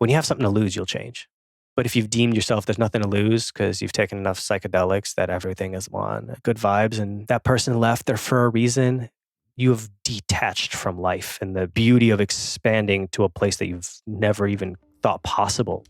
when you have something to lose, you'll change. But if you've deemed yourself there's nothing to lose because you've taken enough psychedelics that everything is one, good vibes, and that person left there for a reason, you have detached from life and the beauty of expanding to a place that you've never even thought possible.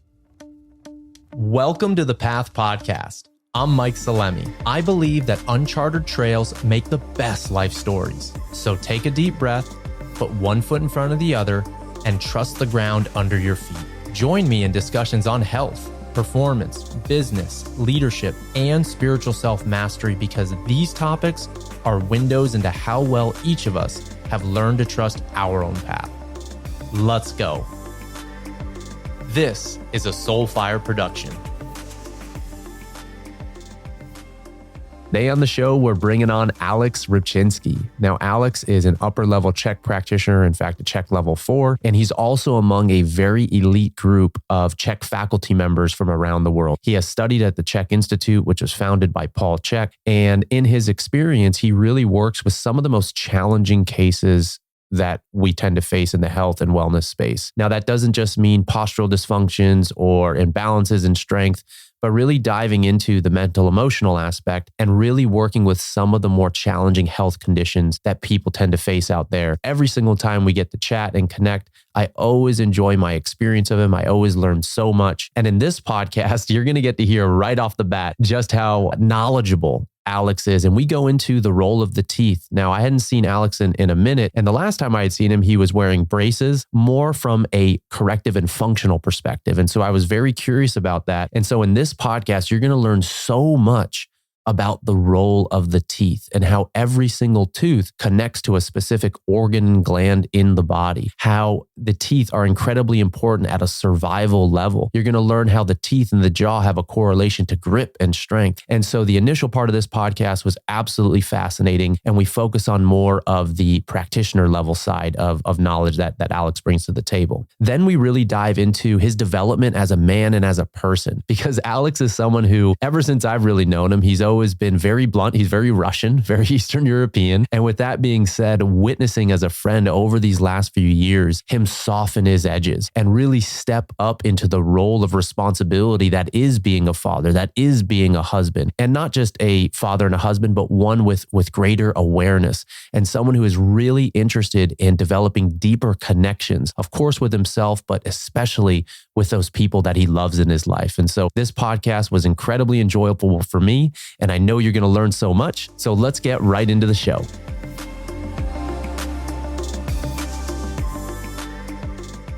Welcome to the Path Podcast. I'm Mike Salemi. I believe that uncharted trails make the best life stories. So take a deep breath, put one foot in front of the other, and trust the ground under your feet. Join me in discussions on health, performance, business, leadership, and spiritual self-mastery because these topics are windows into how well each of us have learned to trust our own path. Let's go. This is a Soulfire production. Today on the show, we're bringing on Aleks Rybchinskiy. Now, Aleks is an upper-level CHEK practitioner, in fact, a CHEK level 4, and he's also among a very elite group of CHEK faculty members from around the world. He has studied at the CHEK Institute, which was founded by Paul CHEK, and in his experience, he really works with some of the most challenging cases that we tend to face in the health and wellness space. Now, that doesn't just mean postural dysfunctions or imbalances in strength, but really diving into the mental, emotional aspect and really working with some of the more challenging health conditions that people tend to face out there. Every single time we get to chat and connect, I always enjoy my experience of him. I always learn so much. And in this podcast, you're going to get to hear right off the bat just how knowledgeable Aleks is. And we go into the role of the teeth. Now, I hadn't seen Aleks in a minute. And the last time I had seen him, he was wearing braces more from a corrective and functional perspective. And so I was very curious about that. And so in this podcast, you're going to learn so much about the role of the teeth and how every single tooth connects to a specific organ and gland in the body, how the teeth are incredibly important at a survival level. You're going to learn how the teeth and the jaw have a correlation to grip and strength. And so the initial part of this podcast was absolutely fascinating. And we focus on more of the practitioner level side of knowledge that Aleks brings to the table. Then we really dive into his development as a man and as a person, because Aleks is someone who, ever since I've really known him, he's always been very blunt. He's very Russian, very Eastern European. And with that being said, witnessing as a friend over these last few years, him soften his edges and really step up into the role of responsibility that is being a father, that is being a husband, and not just a father and a husband, but one with greater awareness and someone who is really interested in developing deeper connections, of course, with himself, but especially with those people that he loves in his life. And so this podcast was incredibly enjoyable for me, and I know you're going to learn so much. So let's get right into the show.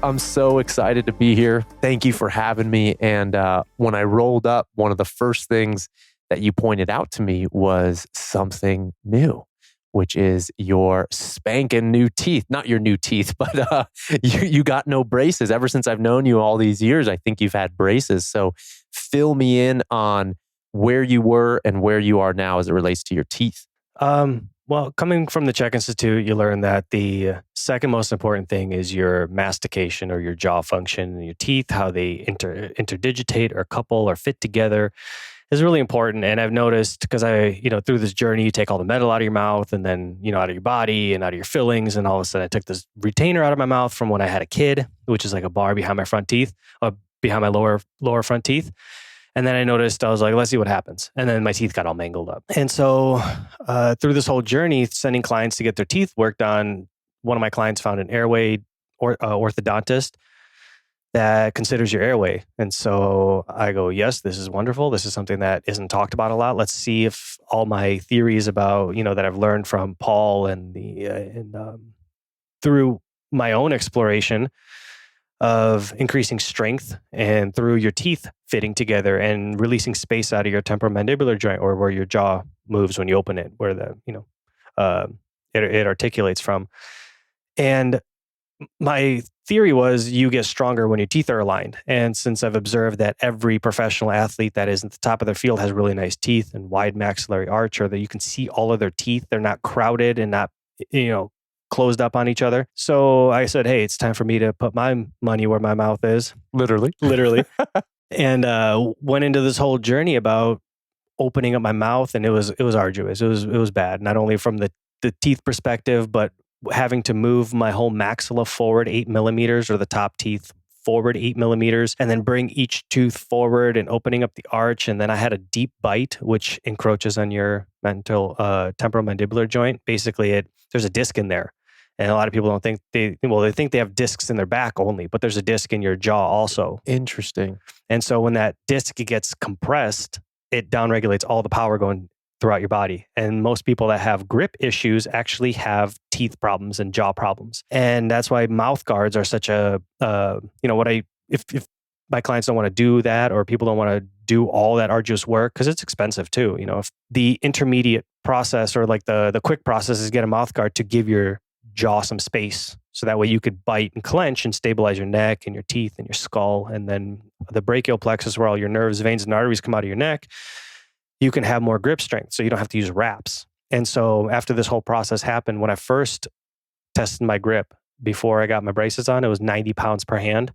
I'm so excited to be here. Thank you for having me. And when I rolled up, one of the first things that you pointed out to me was something new, which is your spanking new teeth. Not your new teeth, but you got no braces. Ever since I've known you all these years, I think you've had braces. So fill me in on where you were and where you are now as it relates to your teeth. Well, coming from the CHEK Institute, you learn that the second most important thing is your mastication or your jaw function, and your teeth, how they interdigitate or couple or fit together is really important. And I've noticed, because through this journey, you take all the metal out of your mouth and then, out of your body and out of your fillings. And all of a sudden I took this retainer out of my mouth from when I had a kid, which is like a bar behind my front teeth, behind my lower front teeth. And then I noticed, I was like, let's see what happens. And then my teeth got all mangled up. And so through this whole journey, sending clients to get their teeth worked on, one of my clients found an airway orthodontist that considers your airway. And so I go, yes, this is wonderful. This is something that isn't talked about a lot. Let's see if all my theories about, that I've learned from Paul and through my own exploration of increasing strength and through your teeth fitting together and releasing space out of your temporomandibular joint, or where your jaw moves when you open it, where it articulates from. And my theory was you get stronger when your teeth are aligned. And since I've observed that every professional athlete that is at the top of their field has really nice teeth and wide maxillary arch, or that you can see all of their teeth, they're not crowded and not, closed up on each other. So I said, hey, it's time for me to put my money where my mouth is. Literally. And went into this whole journey about opening up my mouth, and it was arduous. It was bad, not only from the teeth perspective, but having to move my whole maxilla forward 8 millimeters, or the top teeth forward 8 millimeters and then bring each tooth forward and opening up the arch. And then I had a deep bite, which encroaches on your temporomandibular joint. Basically, there's a disc in there. And a lot of people don't think they think they have discs in their back only, but there's a disc in your jaw also. Interesting. And so when that disc gets compressed, it downregulates all the power going throughout your body. And most people that have grip issues actually have teeth problems and jaw problems. And that's why mouth guards are such a, if my clients don't want to do that, or people don't want to do all that arduous work, because it's expensive too. If the intermediate process or like the quick process is get a mouth guard to give your jaw some space. So that way you could bite and clench and stabilize your neck and your teeth and your skull. And then the brachial plexus, where all your nerves, veins, and arteries come out of your neck, you can have more grip strength. So you don't have to use wraps. And so after this whole process happened, when I first tested my grip before I got my braces on, it was 90 pounds per hand.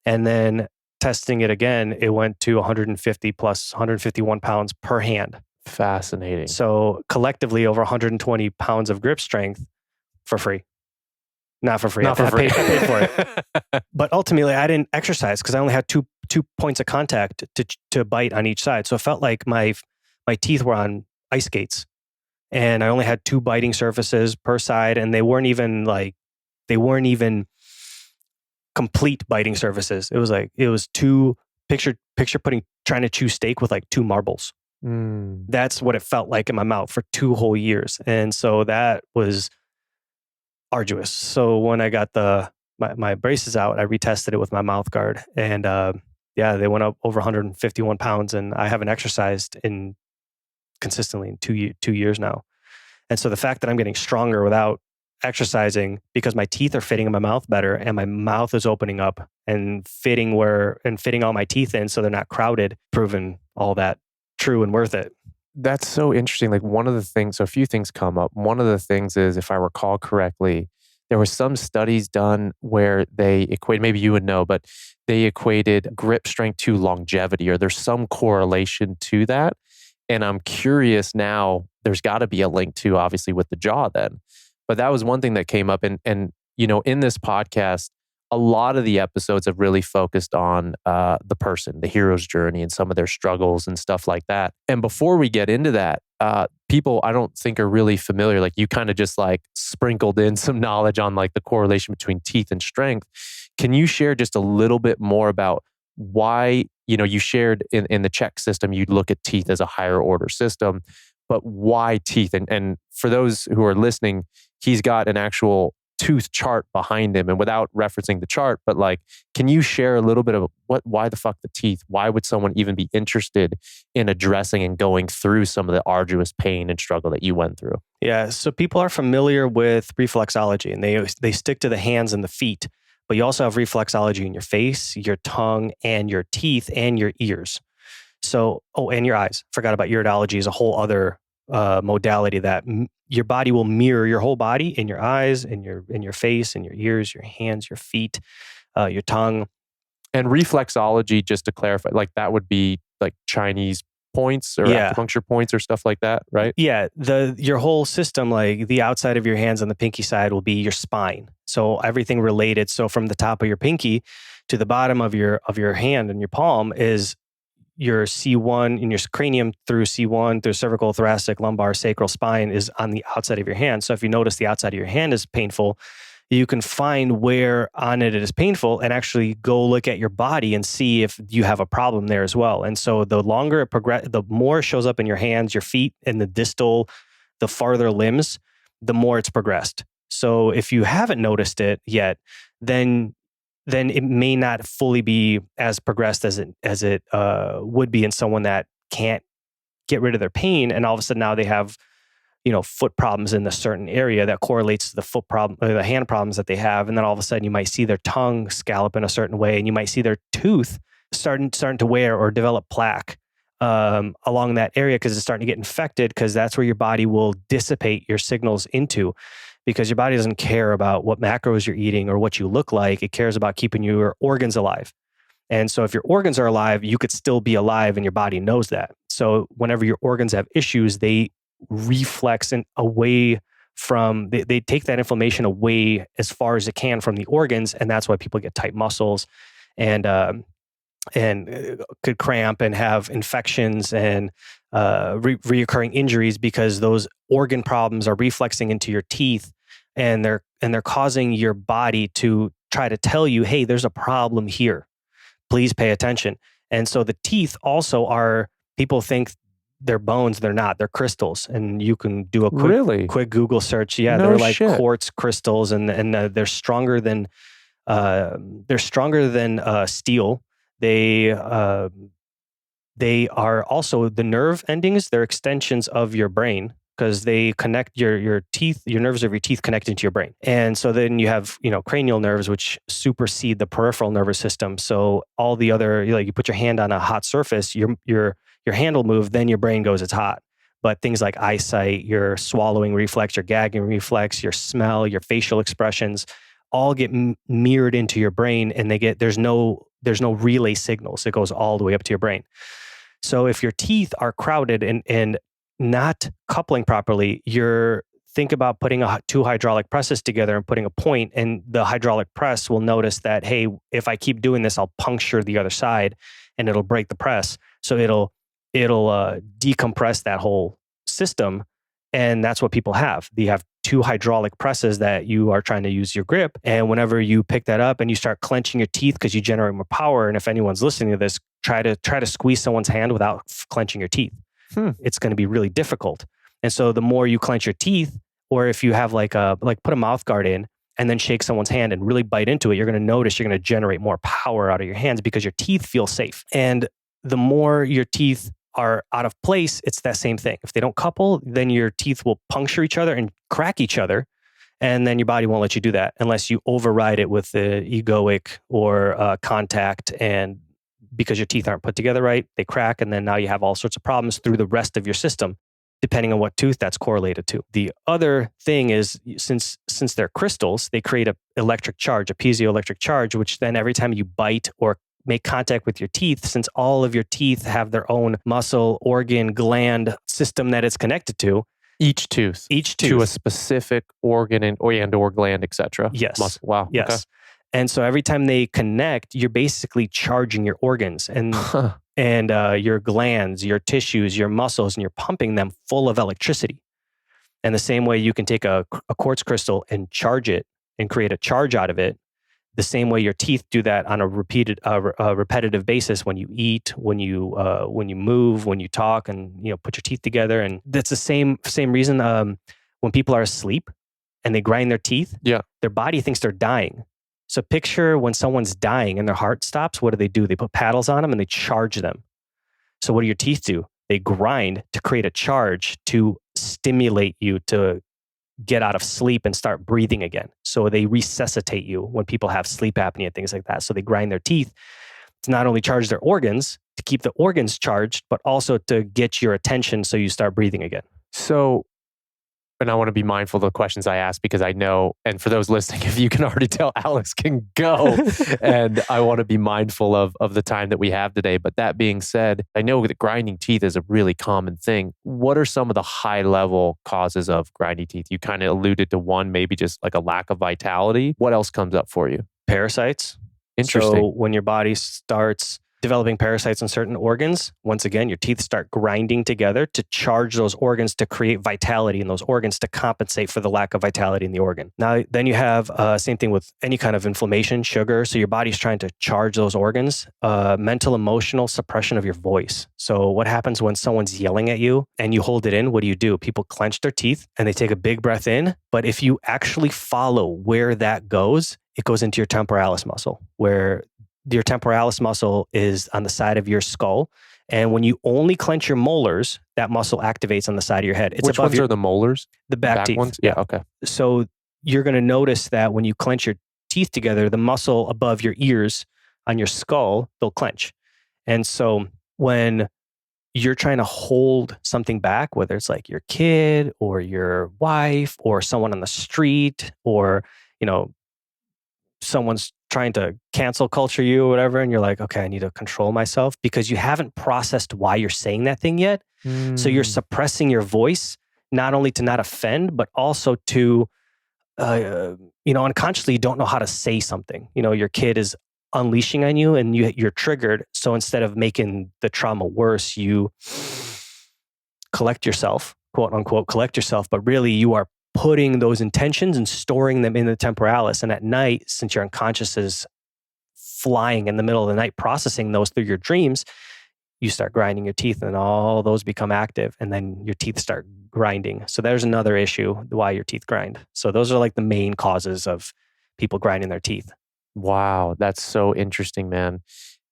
And then testing it again, it went to 150 plus 151 pounds per hand. Fascinating. So collectively over 120 pounds of grip strength for free. Not for free. Not for free. I paid for it. But ultimately, I didn't exercise because I only had two points of contact to bite on each side. So it felt like my teeth were on ice skates, and I only had 2 biting surfaces per side, and they weren't even complete biting surfaces. It was 2 picture trying to chew steak with like 2 marbles. That's what it felt like in my mouth for 2 whole years, and so that was arduous. So when I got my braces out, I retested it with my mouth guard, and they went up over 151 pounds, and I haven't exercised consistently in 2 years now. And so the fact that I'm getting stronger without exercising, because my teeth are fitting in my mouth better, and my mouth is opening up and fitting all my teeth in, so they're not crowded, proven all that true and worth it. That's so interesting. Like so a few things come up. One of the things is, if I recall correctly, there were some studies done where they equate, maybe you would know, but they equated grip strength to longevity, or there's some correlation to that. And I'm curious now, there's got to be a link to, obviously, with the jaw then. But that was one thing that came up. And in this podcast, a lot of the episodes have really focused on the person, the hero's journey, and some of their struggles and stuff like that. And before we get into that, people I don't think are really familiar. Like, you kind of just like sprinkled in some knowledge on like the correlation between teeth and strength. Can you share just a little bit more about why, you shared in the CHEK system, you'd look at teeth as a higher order system, but why teeth? And for those who are listening, he's got an actual tooth chart behind him, and without referencing the chart, but like, can you share a little bit of why the fuck the teeth? Why would someone even be interested in addressing and going through some of the arduous pain and struggle that you went through? Yeah, so people are familiar with reflexology, and they stick to the hands and the feet, but you also have reflexology in your face, your tongue, and your teeth, and your ears. So, and your eyes. Forgot about iridology is a whole other modality that your body will mirror your whole body in your eyes, in your face, in your ears, your hands, your feet, your tongue. And reflexology, just to clarify, like that would be like Chinese points or acupuncture points or stuff like that, right? Yeah, your whole system, like the outside of your hands on the pinky side, will be your spine. So everything related. So from the top of your pinky to the bottom of your hand and your palm is your C1 in your cranium through C1 through cervical, thoracic, lumbar, sacral, spine is on the outside of your hand. So if you notice the outside of your hand is painful, you can find where on it is painful and actually go look at your body and see if you have a problem there as well. And so the longer it progresses, the more it shows up in your hands, your feet, and the farther limbs, the more it's progressed. So if you haven't noticed it yet, then it may not fully be as progressed as it would be in someone that can't get rid of their pain, and all of a sudden now they have foot problems in a certain area that correlates to the foot problem or the hand problems that they have, and then all of a sudden you might see their tongue scallop in a certain way, and you might see their tooth starting to wear or develop plaque along that area because it's starting to get infected, because that's where your body will dissipate your signals into. Because your body doesn't care about what macros you're eating or what you look like. It cares about keeping your organs alive. And so if your organs are alive, you could still be alive, and your body knows that. So whenever your organs have issues, they reflex and away from, they take that inflammation away as far as it can from the organs. And that's why people get tight muscles and could cramp and have infections and reoccurring injuries because those organ problems are reflexing into your teeth, and they're causing your body to try to tell you, hey, there's a problem here. Please pay attention. And so the teeth also are, people think they're bones. They're not. They're crystals. And you can do a quick Google search. Yeah, No they're like shit. quartz crystals, and they're stronger than steel. They are also the nerve endings. They're extensions of your brain because they connect your teeth. Your nerves of your teeth connect into your brain, and so then you have cranial nerves which supersede the peripheral nervous system. So all the other, you put your hand on a hot surface, your hand will move, then your brain goes, it's hot. But things like eyesight, your swallowing reflex, your gagging reflex, your smell, your facial expressions, all get mirrored into your brain, and there's no relay signals. It goes all the way up to your brain. So if your teeth are crowded and not coupling properly, think about putting two hydraulic presses together and putting a point, and the hydraulic press will notice that, hey, if I keep doing this, I'll puncture the other side and it'll break the press. So it'll decompress that whole system. And that's what people have. You have two hydraulic presses that you are trying to use your grip. And whenever you pick that up and you start clenching your teeth because you generate more power, and if anyone's listening to this, try to squeeze someone's hand without clenching your teeth. It's going to be really difficult. And so the more you clench your teeth, or if you have like put a mouth guard in and then shake someone's hand and really bite into it, you're going to notice you're going to generate more power out of your hands because your teeth feel safe. And the more your teeth are out of place, it's that same thing. If they don't couple, then your teeth will puncture each other and crack each other. And then your body won't let you do that unless you override it with the egoic or contact. And because your teeth aren't put together right, they crack. And then now you have all sorts of problems through the rest of your system, depending on what tooth that's correlated to. The other thing is, since they're crystals, they create an electric charge, a piezoelectric charge, which then every time you bite or make contact with your teeth, since all of your teeth have their own muscle, organ, gland system that it's connected to. Each tooth to a specific organ or gland, etc. Yes. Muscle. Wow. Yes. Okay. And so every time they connect, you're basically charging your organs and your glands, your tissues, your muscles, and you're pumping them full of electricity. And the same way you can take a quartz crystal and charge it and create a charge out of it, the same way your teeth do that on a repetitive basis when you eat, when you move, when you talk, and put your teeth together. And that's the same reason when people are asleep and they grind their teeth, their body thinks they're dying. So picture when someone's dying and their heart stops, what do? They put paddles on them and they charge them. So what do your teeth do? They grind to create a charge to stimulate you to get out of sleep and start breathing again. So they resuscitate you when people have sleep apnea and things like that. So they grind their teeth to not only charge their organs, to keep the organs charged, but also to get your attention so you start breathing again. So, and I want to be mindful of the questions I ask because I know, and for those listening, if you can already tell, Aleks can go. And I want to be mindful of the time that we have today. But that being said, I know that grinding teeth is a really common thing. What are some of the high level causes of grinding teeth? You kind of alluded to one, maybe just like a lack of vitality. What else comes up for you? Parasites. Interesting. So when your body starts developing parasites in certain organs, once again, your teeth start grinding together to charge those organs to create vitality in those organs to compensate for the lack of vitality in the organ. Now, then you have same thing with any kind of inflammation, sugar. So your body's trying to charge those organs. Mental, emotional suppression of your voice. So what happens when someone's yelling at you and you hold it in? What do? People clench their teeth and they take a big breath in. But if you actually follow where that goes, it goes into your temporalis muscle, where your temporalis muscle is on the side of your skull. And when you only clench your molars, that muscle activates on the side of your head. Which ones are the molars? The back teeth. Ones? Yeah, okay. So you're going to notice that when you clench your teeth together, the muscle above your ears on your skull, they'll clench. And so when you're trying to hold something back, whether it's like your kid or your wife or someone on the street or, someone's trying to cancel culture you or whatever, and you're like, okay, I need to control myself because you haven't processed why you're saying that thing yet. So you're suppressing your voice, not only to not offend, but also to, unconsciously you don't know how to say something. Your kid is unleashing on you and you're triggered. So instead of making the trauma worse, you collect yourself, quote unquote, collect yourself, but really you are putting those intentions and storing them in the temporalis. And at night, since your unconscious is flying in the middle of the night, processing those through your dreams, you start grinding your teeth and all those become active and then your teeth start grinding. So there's another issue why your teeth grind. So those are like the main causes of people grinding their teeth. Wow, that's so interesting, man.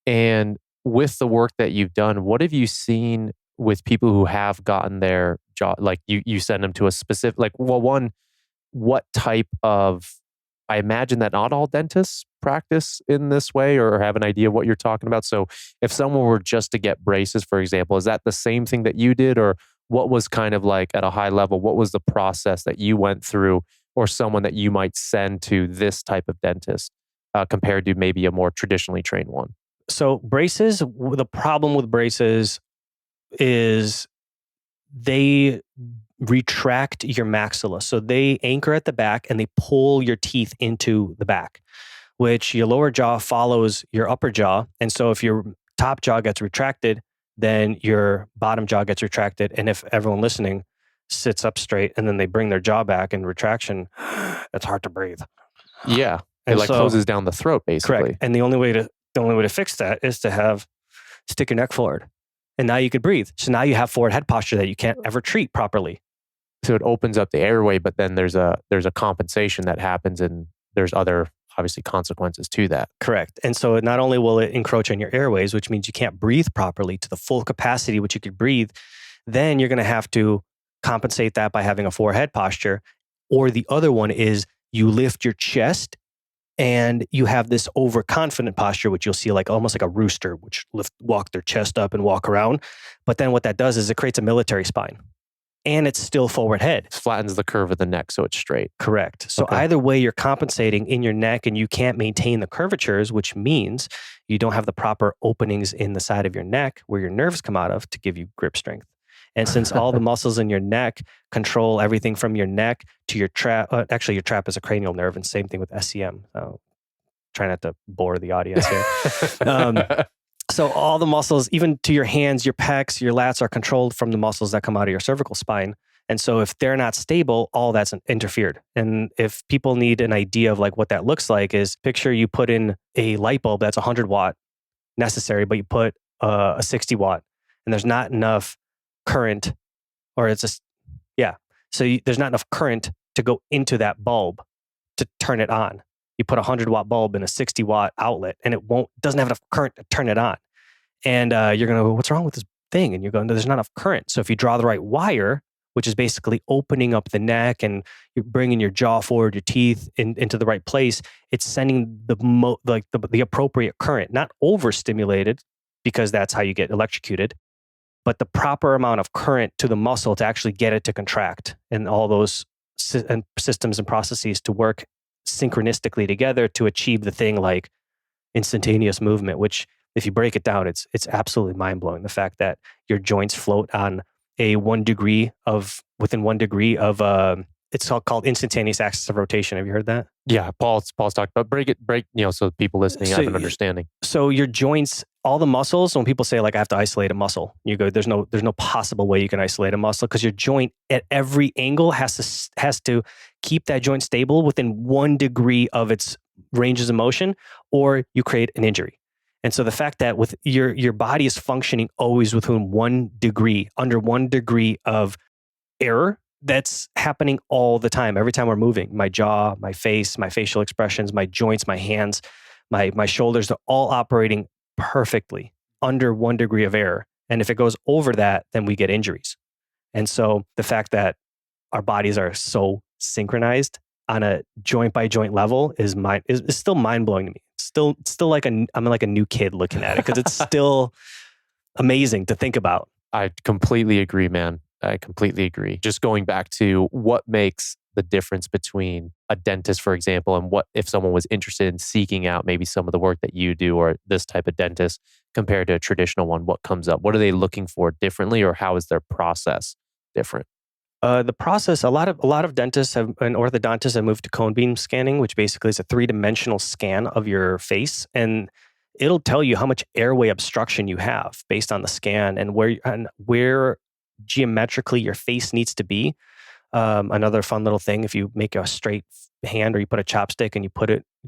And with the work that you've done, what have you seen with people who have gotten their jaw, like you send them to a specific, like, well, one, what type of, I imagine that not all dentists practice in this way or have an idea of what you're talking about. So if someone were just to get braces, for example, is that the same thing that you did? Or what was kind of like at a high level, what was the process that you went through or someone that you might send to this type of dentist compared to maybe a more traditionally trained one? So braces, the problem with braces is they retract your maxilla. So they anchor at the back and they pull your teeth into the back, which your lower jaw follows your upper jaw. And so if your top jaw gets retracted, then your bottom jaw gets retracted. And if everyone listening sits up straight and then they bring their jaw back in retraction, it's hard to breathe. Yeah. It like closes down the throat, basically. Correct. And the only way to fix that is to stick your neck forward. And now you could breathe. So now you have forward head posture that you can't ever treat properly. So it opens up the airway, but then there's a compensation that happens and there's other obviously consequences to that. Correct. And so not only will it encroach on your airways, which means you can't breathe properly to the full capacity which you could breathe, then you're going to have to compensate that by having a forward head posture. Or the other one is you lift your chest and you have this overconfident posture, which you'll see like almost like a rooster, which walk their chest up and walk around. But then what that does is it creates a military spine. And it's still forward head. It flattens the curve of the neck so it's straight. Correct. So either way, you're compensating in your neck and you can't maintain the curvatures, which means you don't have the proper openings in the side of your neck where your nerves come out of to give you grip strength. And since all the muscles in your neck control everything from your neck to your trap, actually your trap is a cranial nerve, and same thing with SCM. So try not to bore the audience here. So all the muscles, even to your hands, your pecs, your lats are controlled from the muscles that come out of your cervical spine. And so if they're not stable, all that's interfered. And if people need an idea of like what that looks like is picture you put in a light bulb that's 100 watt necessary, but you put a 60 watt and there's not enough current or there's not enough current to go into that bulb to turn it on. You put a 100 watt bulb in a 60 watt outlet and it doesn't have enough current to turn it on. And you're going to go, what's wrong with this thing? And you're going, no, there's not enough current. So if you draw the right wire, which is basically opening up the neck and you're bringing your jaw forward, your teeth into the right place, it's sending the appropriate current, not overstimulated because that's how you get electrocuted, but the proper amount of current to the muscle to actually get it to contract and all those systems and processes to work synchronistically together to achieve the thing like instantaneous movement, which if you break it down, it's absolutely mind-blowing. The fact that your joints float on within 1 degree of it's called instantaneous axis of rotation. Have you heard that? Yeah, Paul's talked about break, so people listening have an understanding. So your joints, all the muscles, when people say like, I have to isolate a muscle, you go, there's no possible way you can isolate a muscle because your joint at every angle has to keep that joint stable within 1 degree of its ranges of motion, or you create an injury. And so the fact that with your body is functioning always within 1 degree, under 1 degree of error, that's happening all the time. Every time we're moving, my jaw, my face, my facial expressions, my joints, my hands, my shoulders, they're all operating perfectly under 1 degree of error. And if it goes over that, then we get injuries. And so the fact that our bodies are so synchronized on a joint by joint level is still mind blowing to me. Still like I'm like a new kid looking at it because it's still amazing to think about. I completely agree, man. I completely agree. Just going back to what makes the difference between a dentist, for example, and what if someone was interested in seeking out maybe some of the work that you do or this type of dentist compared to a traditional one, what comes up? What are they looking for differently or how is their process different? The process, a lot of dentists and orthodontists have moved to cone beam scanning, which basically is a 3-dimensional scan of your face, and it'll tell you how much airway obstruction you have based on the scan and where geometrically your face needs to be. Another fun little thing: if you make a straight hand or you put a chopstick and you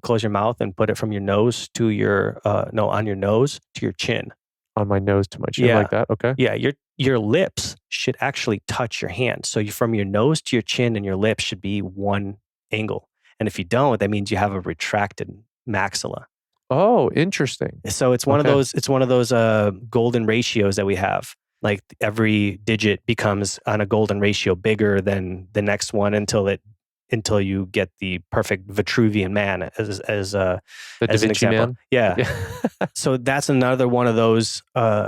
close your mouth and put it from your nose to your no on your nose to your chin. On my nose to my chin Yeah. like that. Okay. Yeah, your lips should actually touch your hand. So from your nose to your chin and your lips should be one angle. And if you don't, that means you have a retracted maxilla. Oh, interesting. So it's one of Okay. those golden ratios that we have. Like every digit becomes on a golden ratio bigger than the next one until you get the perfect Vitruvian man as The Da an Vinci example. Man. Yeah. Yeah. So that's another one of those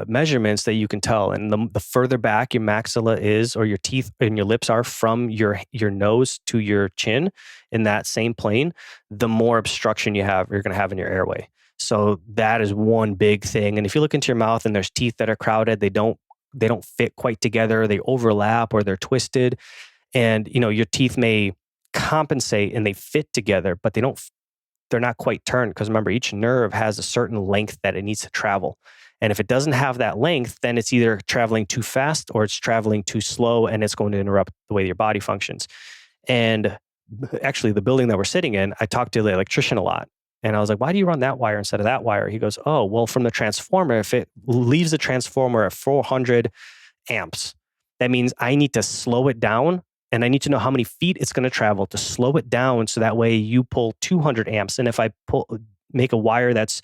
measurements that you can tell. And the further back your maxilla is, or your teeth and your lips are from your nose to your chin in that same plane, the more obstruction you're going to have in your airway. So that is one big thing. And if you look into your mouth and there's teeth that are crowded, they don't fit quite together, they overlap or they're twisted. And your teeth may compensate and they fit together, but they're not quite turned, because remember, each nerve has a certain length that it needs to travel. And if it doesn't have that length, then it's either traveling too fast or it's traveling too slow, and it's going to interrupt the way your body functions. And actually, the building that we're sitting in, I talked to the electrician a lot. And I was like, why do you run that wire instead of that wire? He goes, oh, well, from the transformer, if it leaves the transformer at 400 amps, that means I need to slow it down. And I need to know how many feet it's going to travel to slow it down, so that way you pull 200 amps. And if I make a wire that's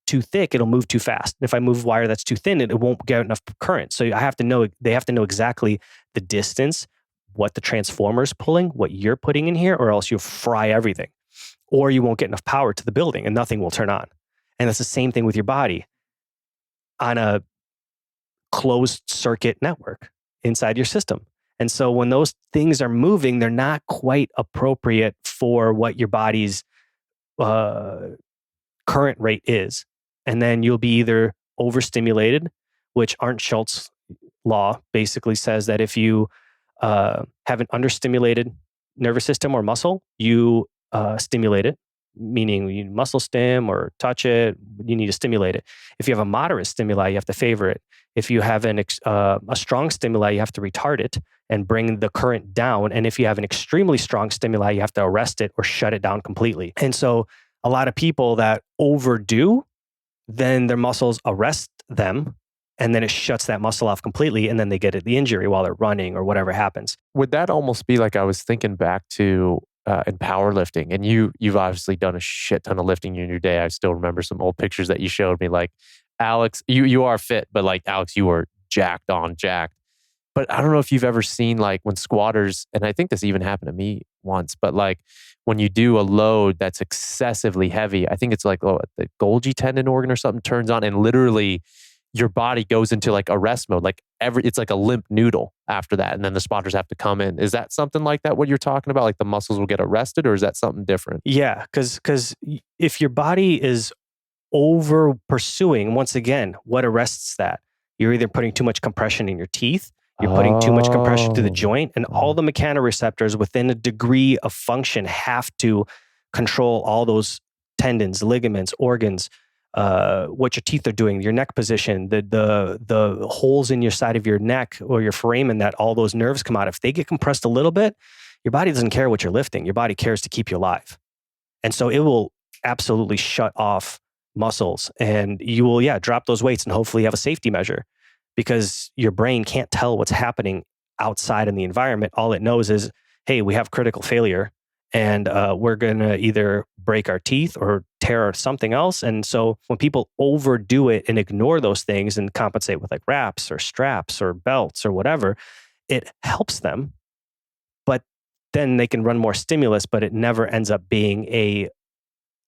too thick, it'll move too fast. And if I move a wire that's too thin, it won't get enough current. So they have to know exactly the distance, what the transformer's pulling, what you're putting in here, or else you'll fry everything. Or you won't get enough power to the building and nothing will turn on. And it's the same thing with your body on a closed circuit network inside your system. And so when those things are moving, they're not quite appropriate for what your body's current rate is. And then you'll be either overstimulated, which Arndt Schultz law basically says that if you have an understimulated nervous system or muscle, you stimulate it, meaning you muscle stim or touch it, you need to stimulate it. If you have a moderate stimuli, you have to favor it. If you have a strong stimuli, you have to retard it and bring the current down. And if you have an extremely strong stimuli, you have to arrest it or shut it down completely. And so a lot of people that overdo, then their muscles arrest them, and then it shuts that muscle off completely, and then they get the injury while they're running or whatever happens. Would that almost be like, I was thinking back to in powerlifting, and you've obviously done a shit ton of lifting in your day. I still remember some old pictures that you showed me. Like, Aleks, you are fit, but like Aleks, you were jacked. But I don't know if you've ever seen, like, when squatters, and I think this even happened to me once, but like when you do a load that's excessively heavy, I think it's like the Golgi tendon organ or something turns on, and literally your body goes into like arrest mode. Like it's like a limp noodle after that. And then the spotters have to come in. Is that something like that, what you're talking about? Like the muscles will get arrested, or is that something different? Yeah, because if your body is over pursuing, once again, what arrests that? You're either putting too much compression in your teeth, you're putting too much compression to the joint, and all the mechanoreceptors within a degree of function have to control all those tendons, ligaments, organs, what your teeth are doing, your neck position, the holes in your side of your neck or your foramen that all those nerves come out. If they get compressed a little bit, your body doesn't care what you're lifting. Your body cares to keep you alive. And so it will absolutely shut off muscles, and you will, drop those weights and hopefully have a safety measure, because your brain can't tell what's happening outside in the environment. All it knows is, hey, we have critical failure, and we're going to either break our teeth or tear something else. And so when people overdo it and ignore those things and compensate with like wraps or straps or belts or whatever, it helps them. But then they can run more stimulus, but it never ends up being a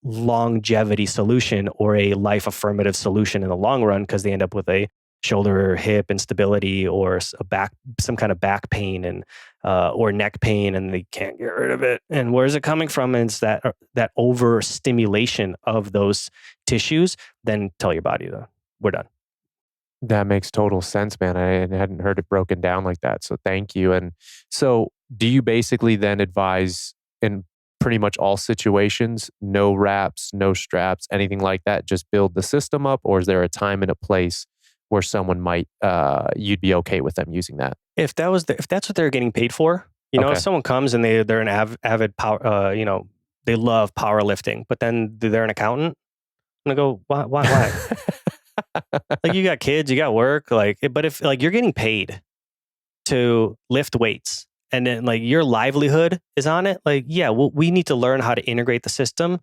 longevity solution or a life affirmative solution in the long run, because they end up with a shoulder or hip instability or some kind of back pain and or neck pain, and they can't get rid of it. And where is it coming from? And it's that overstimulation of those tissues. Then tell your body, we're done. That makes total sense, man. I hadn't heard it broken down like that. So thank you. And so do you basically then advise in pretty much all situations, no wraps, no straps, anything like that, just build the system up? Or is there a time and a place where someone might, you'd be okay with them using that? If that's what they're getting paid for, Okay. if someone comes and they're an avid power, they love powerlifting, but then they're an accountant, I'm gonna go, why? Like, you got kids, you got work, but if like you're getting paid to lift weights and then like your livelihood is on it, like, yeah, we need to learn how to integrate the system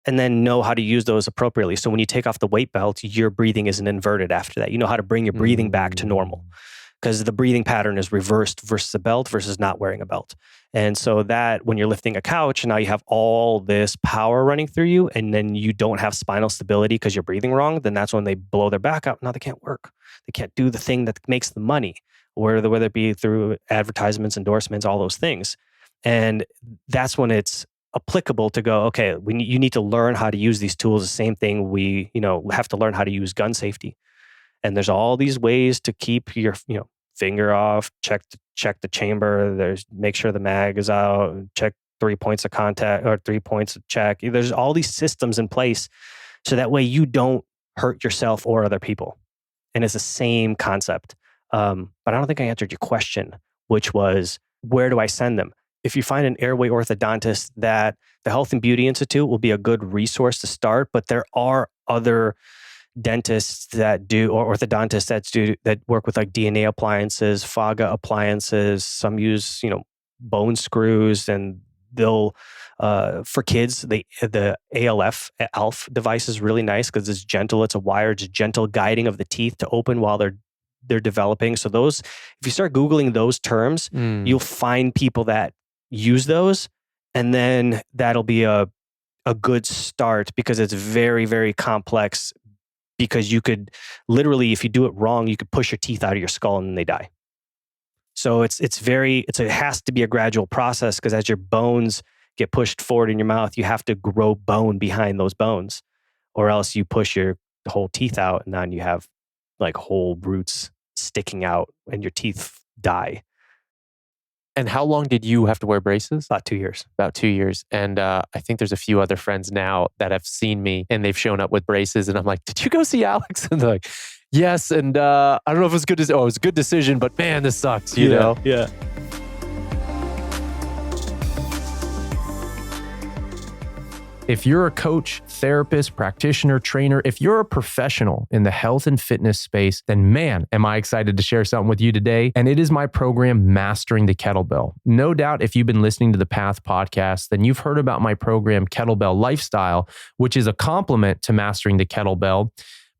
and then know how to use those appropriately. So when you take off the weight belt, your breathing isn't inverted after that. You know how to bring your breathing back to normal, because the breathing pattern is reversed versus a belt versus not wearing a belt. And so that when you're lifting a couch, now you have all this power running through you, and then you don't have spinal stability because you're breathing wrong, then that's when they blow their back out. Now they can't work. They can't do the thing that makes the money, whether it be through advertisements, endorsements, all those things. And that's when it's applicable to go, okay, you need to learn how to use these tools. The same thing we, have to learn how to use gun safety. And there's all these ways to keep your, finger off, check the chamber, make sure the mag is out, check 3 points of contact or 3 points of check. There's all these systems in place so that way you don't hurt yourself or other people. And it's the same concept. But I don't think I answered your question, which was, where do I send them? If you find an airway orthodontist, that the Health and Beauty Institute will be a good resource to start, but there are other dentists that do, or orthodontists that work with like DNA appliances, FAGA appliances. Some use, bone screws, and they'll, for kids, the ALF device is really nice because it's gentle. It's a wire, it's gentle guiding of the teeth to open while they're developing. So those, if you start Googling those terms, you'll find people that use those, and then that'll be a good start, because it's very, very complex. Because you could literally, if you do it wrong, you could push your teeth out of your skull and they die. So it has to be a gradual process, because as your bones get pushed forward in your mouth, you have to grow bone behind those bones, or else you push your whole teeth out and then you have like whole roots sticking out and your teeth die. And how long did you have to wear braces? About 2 years. About 2 years. And I think there's a few other friends now that have seen me and they've shown up with braces. And I'm like, did you go see Aleks? And they're like, yes. And I don't know if it was good. It was a good decision, but man, this sucks, you know? Yeah. If you're a coach, therapist, practitioner, trainer, if you're a professional in the health and fitness space, then man, am I excited to share something with you today. And it is my program, Mastering the Kettlebell. No doubt if you've been listening to the Path podcast, then you've heard about my program, Kettlebell Lifestyle, which is a complement to Mastering the Kettlebell.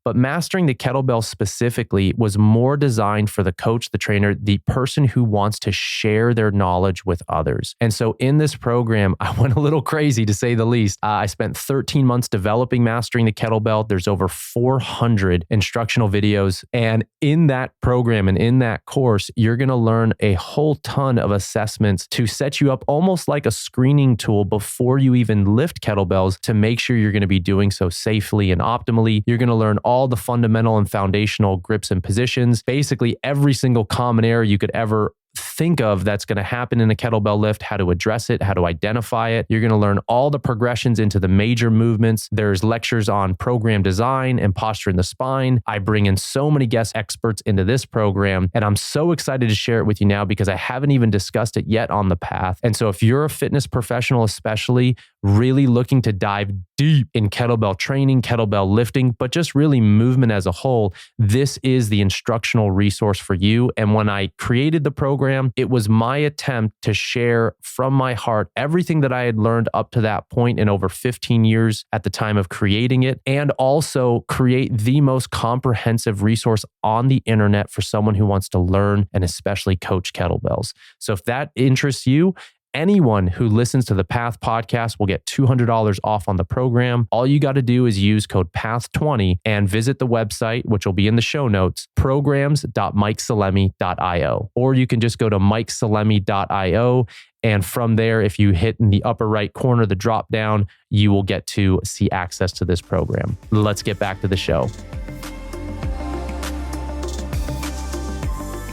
But Mastering the Kettlebell specifically was more designed for the coach, the trainer, the person who wants to share their knowledge with others. And so in this program, I went a little crazy, to say the least. I spent 13 months developing Mastering the Kettlebell. There's over 400 instructional videos. And in that program and in that course, you're going to learn a whole ton of assessments to set you up almost like a screening tool before you even lift kettlebells, to make sure you're going to be doing so safely and optimally. You're going to learn all the fundamental and foundational grips and positions, basically every single common error you could ever think of that's going to happen in a kettlebell lift, how to address it, how to identify it. You're going to learn all the progressions into the major movements. There's lectures on program design and posture in the spine. I bring in so many guest experts into this program, and I'm so excited to share it with you now because I haven't even discussed it yet on the path. And so if you're a fitness professional, especially really looking to dive deep in kettlebell training, kettlebell lifting, but just really movement as a whole, this is the instructional resource for you. And when I created the program, it was my attempt to share from my heart everything that I had learned up to that point in over 15 years at the time of creating it, and also create the most comprehensive resource on the internet for someone who wants to learn and especially coach kettlebells. So if that interests you, anyone who listens to the Path podcast will get $200 off on the program. All you got to do is use code PATH20 and visit the website, which will be in the show notes, programs.mikesalemi.io. Or you can just go to mikesalemi.io. And from there, if you hit in the upper right corner, the drop down, you will get to see access to this program. Let's get back to the show.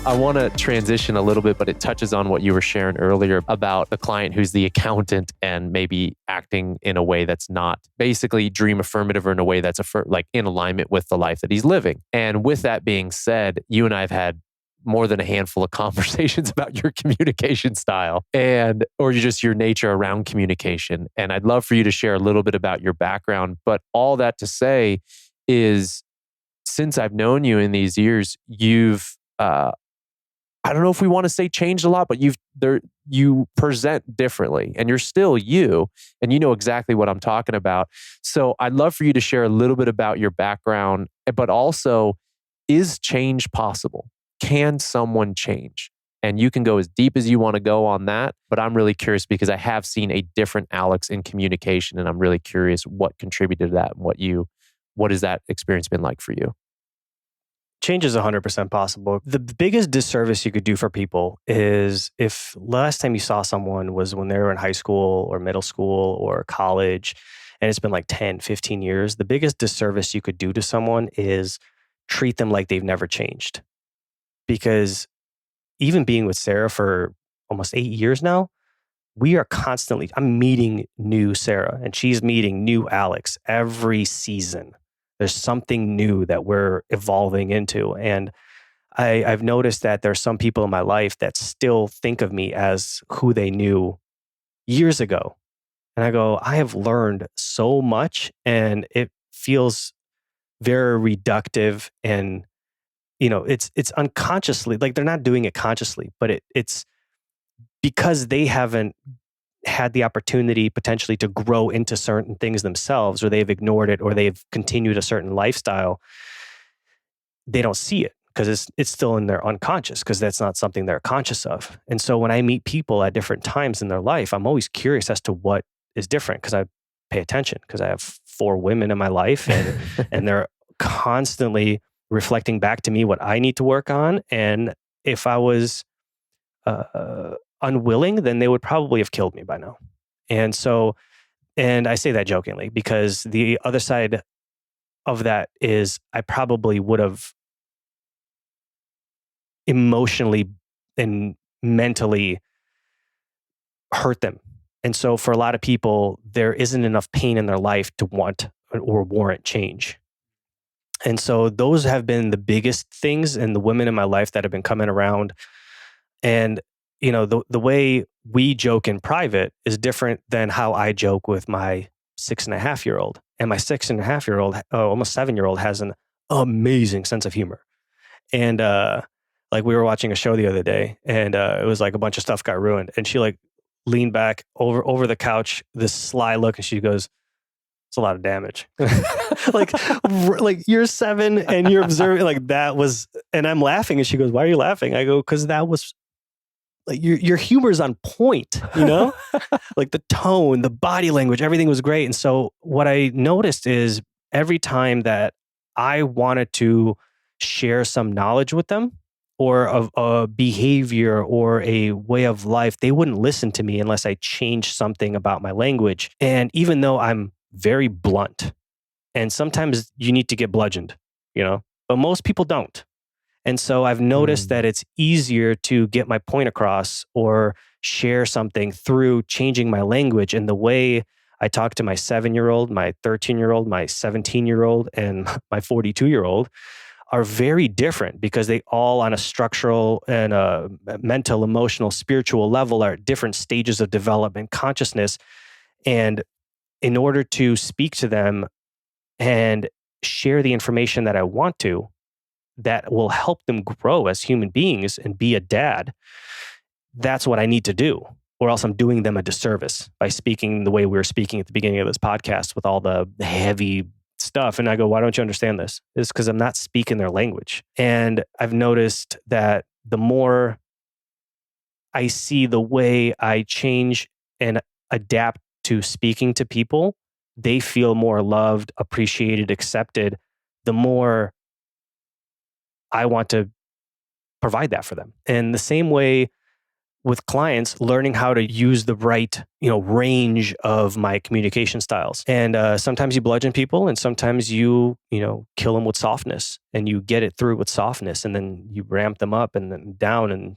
I want to transition a little bit, but it touches on what you were sharing earlier about the client who's the accountant and maybe acting in a way that's not basically dream affirmative or in a way that's like in alignment with the life that he's living. And with that being said, you and I have had more than a handful of conversations about your communication style or just your nature around communication. And I'd love for you to share a little bit about your background. But all that to say is, since I've known you in these years, you've, I don't know if we want to say changed a lot, but you present differently and you're still you, and you know exactly what I'm talking about. So I'd love for you to share a little bit about your background, but also, is change possible? Can someone change? And you can go as deep as you want to go on that, but I'm really curious because I have seen a different Aleks in communication, and I'm really curious what contributed to that and what has that experience been like for you? Change is 100% possible. The biggest disservice you could do for people is if last time you saw someone was when they were in high school or middle school or college, and it's been like 10, 15 years, the biggest disservice you could do to someone is treat them like they've never changed. Because even being with Sarah for almost 8 years now, I'm meeting new Sarah and she's meeting new Aleks every season. There's something new that we're evolving into. And I've noticed that there's some people in my life that still think of me as who they knew years ago. And I go, I have learned so much, and it feels very reductive. And, it's unconsciously, like they're not doing it consciously, but it's because they haven't had the opportunity potentially to grow into certain things themselves, or they've ignored it, or they've continued a certain lifestyle. They don't see it because it's still in their unconscious, because that's not something they're conscious of. And so when I meet people at different times in their life, I'm always curious as to what is different, because I pay attention, because I have 4 women in my life, and they're constantly reflecting back to me what I need to work on. And if I was unwilling, then they would probably have killed me by now. And so, and I say that jokingly, because the other side of that is I probably would have emotionally and mentally hurt them. And so for a lot of people, there isn't enough pain in their life to want or warrant change. And so those have been the biggest things, and the women in my life that have been coming around. And the way we joke in private is different than how I joke with my 6.5-year-old. And my 6.5-year-old, almost 7-year-old, has an amazing sense of humor. And like we were watching a show the other day, and it was like a bunch of stuff got ruined, and she like leaned back over the couch, this sly look, and she goes, "It's a lot of damage." like you're 7 and you're observing like that was, and I'm laughing, and she goes, "Why are you laughing?" I go, "Because that was." Like your humor's on point, like the tone, the body language, everything was great. And so what I noticed is every time that I wanted to share some knowledge with them, or of a behavior or a way of life, they wouldn't listen to me unless I changed something about my language. And even though I'm very blunt, and sometimes you need to get bludgeoned, but most people don't. And so I've noticed that it's easier to get my point across or share something through changing my language. And the way I talk to my 7-year-old, my 13-year-old, my 17-year-old, and my 42-year-old are very different, because they all, on a structural and a mental, emotional, spiritual level, are at different stages of development, consciousness. And in order to speak to them and share the information that I want to, that will help them grow as human beings and be a dad, that's what I need to do. Or else I'm doing them a disservice by speaking the way we were speaking at the beginning of this podcast with all the heavy stuff. And I go, "Why don't you understand this?" It's because I'm not speaking their language. And I've noticed that the more I see the way I change and adapt to speaking to people, they feel more loved, appreciated, accepted, the more I want to provide that for them. And the same way with clients, learning how to use the right, range of my communication styles. And sometimes you bludgeon people, and sometimes you kill them with softness, and you get it through with softness, and then you ramp them up and then down, and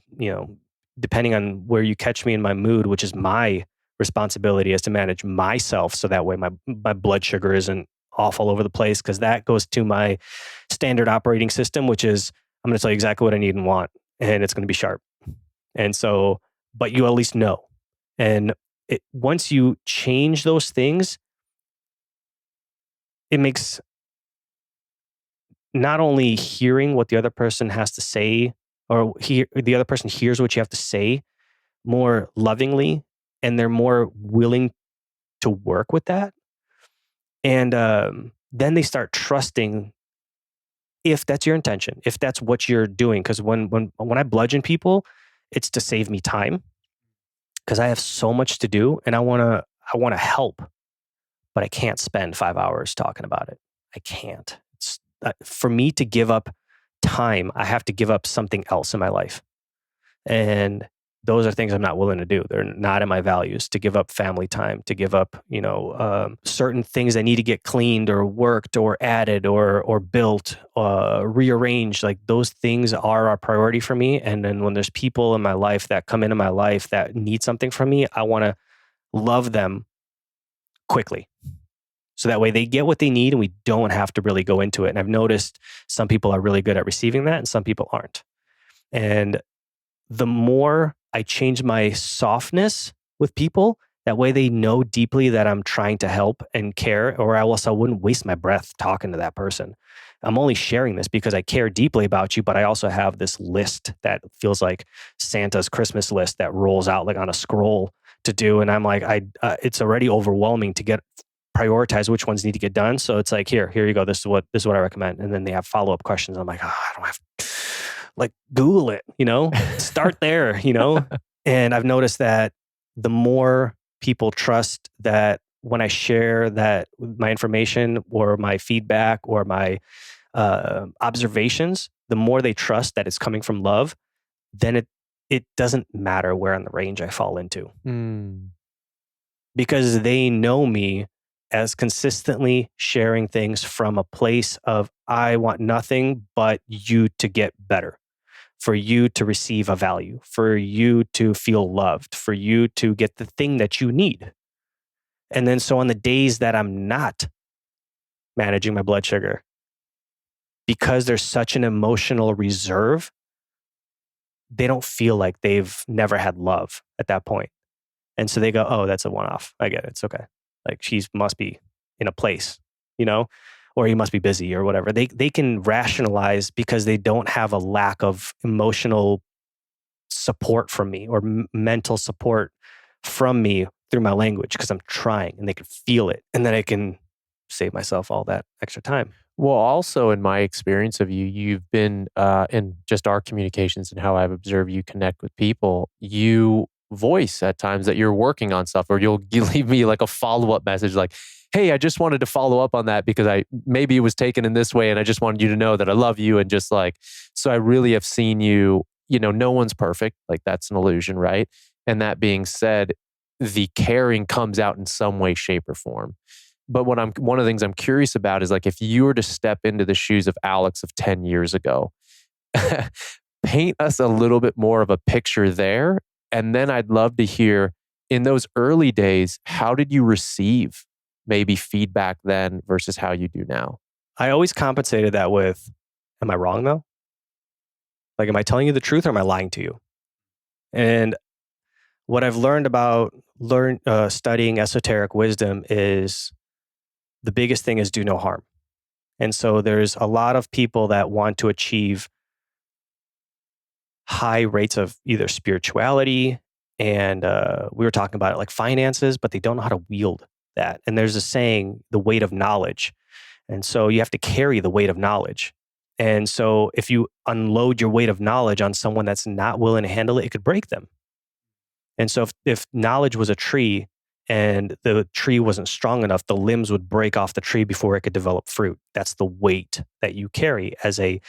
depending on where you catch me in my mood, which is my responsibility, is to manage myself, so that way my blood sugar isn't off all over the place, because that goes to my standard operating system, which is I'm going to tell you exactly what I need and want, and it's going to be sharp. And so, but you at least know. And once you change those things, it makes not only hearing what the other person has to say, or the other person hears what you have to say more lovingly, and they're more willing to work with that. And then they start trusting, if that's your intention, if that's what you're doing. Because when I bludgeon people, it's to save me time, because I have so much to do, and I want to help, but I can't spend 5 hours talking about it. I can't. It's for me to give up time, I have to give up something else in my life, and those are things I'm not willing to do. They're not in my values, to give up family time, to give up, certain things that need to get cleaned or worked or added or built, rearranged. Like, those things are our priority for me. And then when there's people in my life that come into my life that need something from me, I want to love them quickly. So that way they get what they need, and we don't have to really go into it. And I've noticed some people are really good at receiving that, and some people aren't. And the more I change my softness with people, that way they know deeply that I'm trying to help and care, or else I wouldn't waste my breath talking to that person. I'm only sharing this because I care deeply about you, but I also have this list that feels like Santa's Christmas list that rolls out like on a scroll to do. And I'm like, it's already overwhelming to prioritize which ones need to get done. So it's like, here you go. This is what I recommend. And then they have follow-up questions. I'm like, I don't have Google it, start there, And I've noticed that the more people trust that when I share that my information or my feedback or my observations, the more they trust that it's coming from love, then it doesn't matter where on the range I fall into. Because they know me as consistently sharing things from a place of, I want nothing but you to get better, for you to receive a value, for you to feel loved, for you to get the thing that you need. And then so on the days that I'm not managing my blood sugar, because there's such an emotional reserve, they don't feel like they've never had love at that point. And so they go, oh, that's a one-off. I get it. It's okay. Like, she must be in a place, or he must be busy or whatever. They can rationalize because they don't have a lack of emotional support from me or mental support from me through my language, because I'm trying, and they can feel it. And then I can save myself all that extra time. Well, also in my experience of you, you've been in just our communications and how I've observed you connect with people, you voice at times that you're working on stuff, or you leave me like a follow-up message like, hey, I just wanted to follow up on that because maybe it was taken in this way, and I just wanted you to know that I love you. And just like, so I really have seen you, no one's perfect. Like, that's an illusion, right? And that being said, the caring comes out in some way, shape, or form. But one of the things I'm curious about is, like, if you were to step into the shoes of Aleks of 10 years ago, paint us a little bit more of a picture there. And then I'd love to hear, in those early days, how did you receive maybe feedback then versus how you do now? I always compensated that with, am I wrong though? Like, am I telling you the truth, or am I lying to you? And what I've learned about studying esoteric wisdom is, the biggest thing is do no harm. And so there's a lot of people that want to achieve high rates of either spirituality, and we were talking about it, like finances, but they don't know how to wield that. And there's a saying, the weight of knowledge. And so you have to carry the weight of knowledge. And so if you unload your weight of knowledge on someone that's not willing to handle it, it could break them. And so if knowledge was a tree and the tree wasn't strong enough, the limbs would break off the tree before it could develop fruit. That's the weight that you carry as a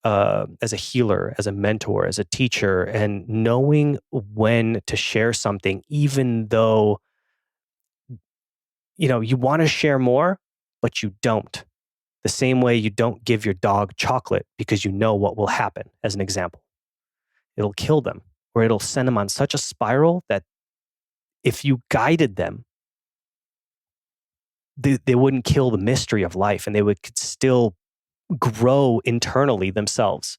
as a healer, as a mentor, as a teacher, and knowing when to share something, even though, you want to share more, but you don't. The same way you don't give your dog chocolate because you know what will happen, as an example. It'll kill them, or it'll send them on such a spiral that if you guided them, they wouldn't kill the mystery of life, and could still grow internally themselves,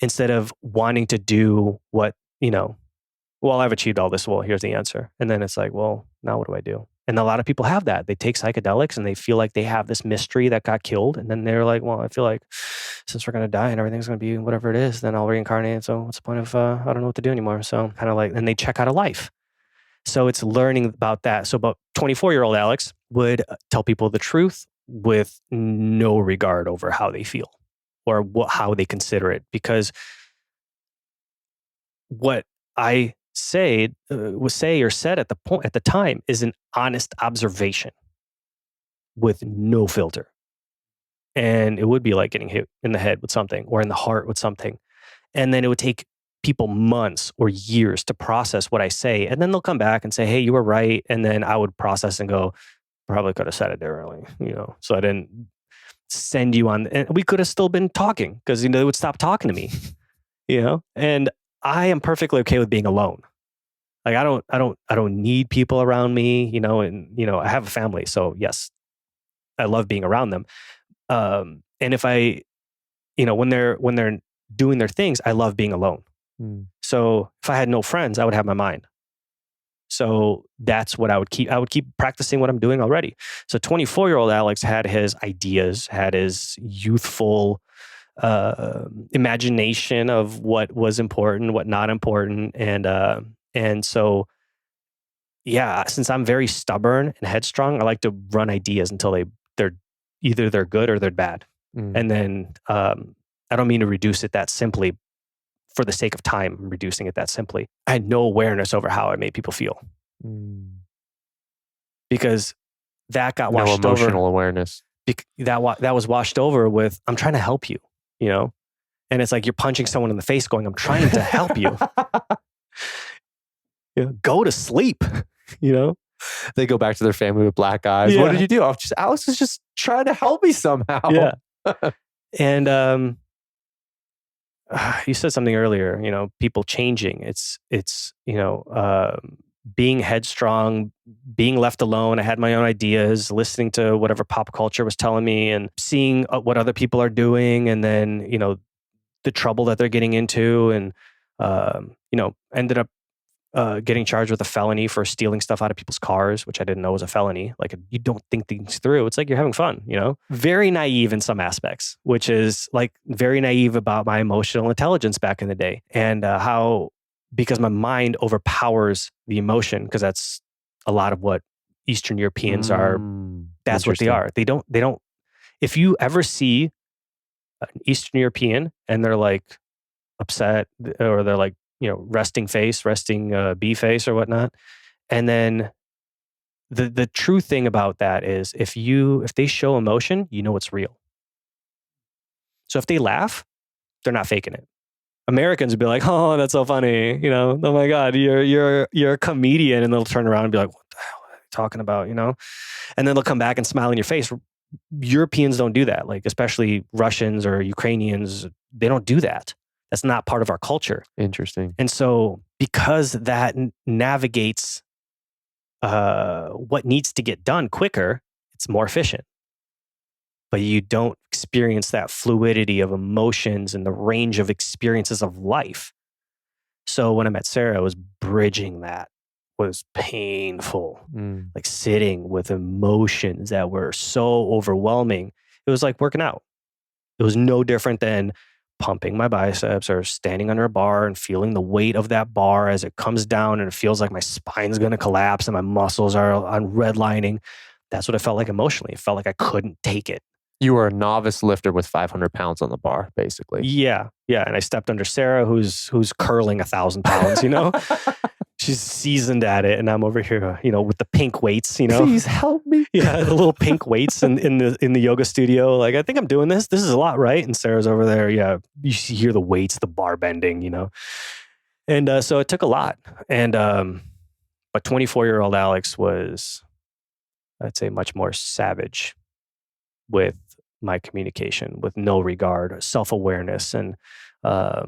instead of wanting to do what, well, I've achieved all this. Well, here's the answer. And then it's like, well, now what do I do? And a lot of people have that. They take psychedelics and they feel like they have this mystery that got killed. And then they're like, well, I feel like since we're going to die and everything's going to be whatever it is, then I'll reincarnate. So what's the point of, I don't know what to do anymore. So kind of like, and they check out of life. So it's learning about that. So about 24-year-old Aleks would tell people the truth with no regard over how they feel or how they consider it. Because what I said at the time is an honest observation with no filter. And it would be like getting hit in the head with something or in the heart with something. And then it would take people months or years to process what I say. And then they'll come back and say, hey, you were right. And then I would process and go, probably could have said it differently, so I didn't send you on. And we could have still been talking because, they would stop talking to me, and I am perfectly okay with being alone. Like I don't need people around me, and, I have a family. So yes, I love being around them. And if I, when they're doing their things, I love being alone. So if I had no friends, I would have my mind. So that's what I would keep. I would keep practicing what I'm doing already. So 24-year-old Aleks had his ideas, had his youthful imagination of what was important, what not important. And so, yeah, since I'm very stubborn and headstrong, I like to run ideas until they're either good or they're bad. And then I don't mean to reduce it that simply. For the sake of time, I'm reducing it that simply. I had no awareness over how I made people feel. Because that got washed over. No emotional awareness. That was washed over with, I'm trying to help you, And it's like you're punching someone in the face going, I'm trying to help you. Go to sleep, They go back to their family with black eyes. Yeah. What did you do? Aleks was just trying to help me somehow. Yeah. And you said something earlier, people changing. It's being headstrong, being left alone. I had my own ideas, listening to whatever pop culture was telling me and seeing what other people are doing. And then, the trouble that they're getting into and, ended up getting charged with a felony for stealing stuff out of people's cars, which I didn't know was a felony. Like you don't think things through. It's like you're having fun, Very naive in some aspects, which is like very naive about my emotional intelligence back in the day and because my mind overpowers the emotion, because that's a lot of what Eastern Europeans are. That's what they are. They don't. If you ever see an Eastern European and they're like upset or they're like, resting bee face or whatnot. And then the true thing about that is if they show emotion, it's real. So if they laugh, they're not faking it. Americans would be like, oh, that's so funny. Oh my God, you're a comedian. And they'll turn around and be like, what the hell are you talking about? And then they'll come back and smile in your face. Europeans don't do that. Like, especially Russians or Ukrainians, they don't do that. That's not part of our culture. Interesting. And so because that navigates what needs to get done quicker, it's more efficient. But you don't experience that fluidity of emotions and the range of experiences of life. So when I met Sarah, I was bridging that. Was painful. Like sitting with emotions that were so overwhelming. It was like working out. It was no different than pumping my biceps or standing under a bar and feeling the weight of that bar as it comes down and it feels like my spine's going to collapse and my muscles are on redlining. That's what it felt like emotionally. It felt like I couldn't take it. You were a novice lifter with 500 pounds on the bar, basically. Yeah. And I stepped under Sarah, who's curling 1,000 pounds, she's seasoned at it, and I'm over here, with the pink weights, Please help me. Yeah, the little pink weights in the yoga studio. Like, I think I'm doing this. This is a lot, right? And Sarah's over there. Yeah, you hear the weights, the bar bending, And so it took a lot. And but 24-year-old Aleks was, I'd say, much more savage with my communication, with no regard, self-awareness, and uh,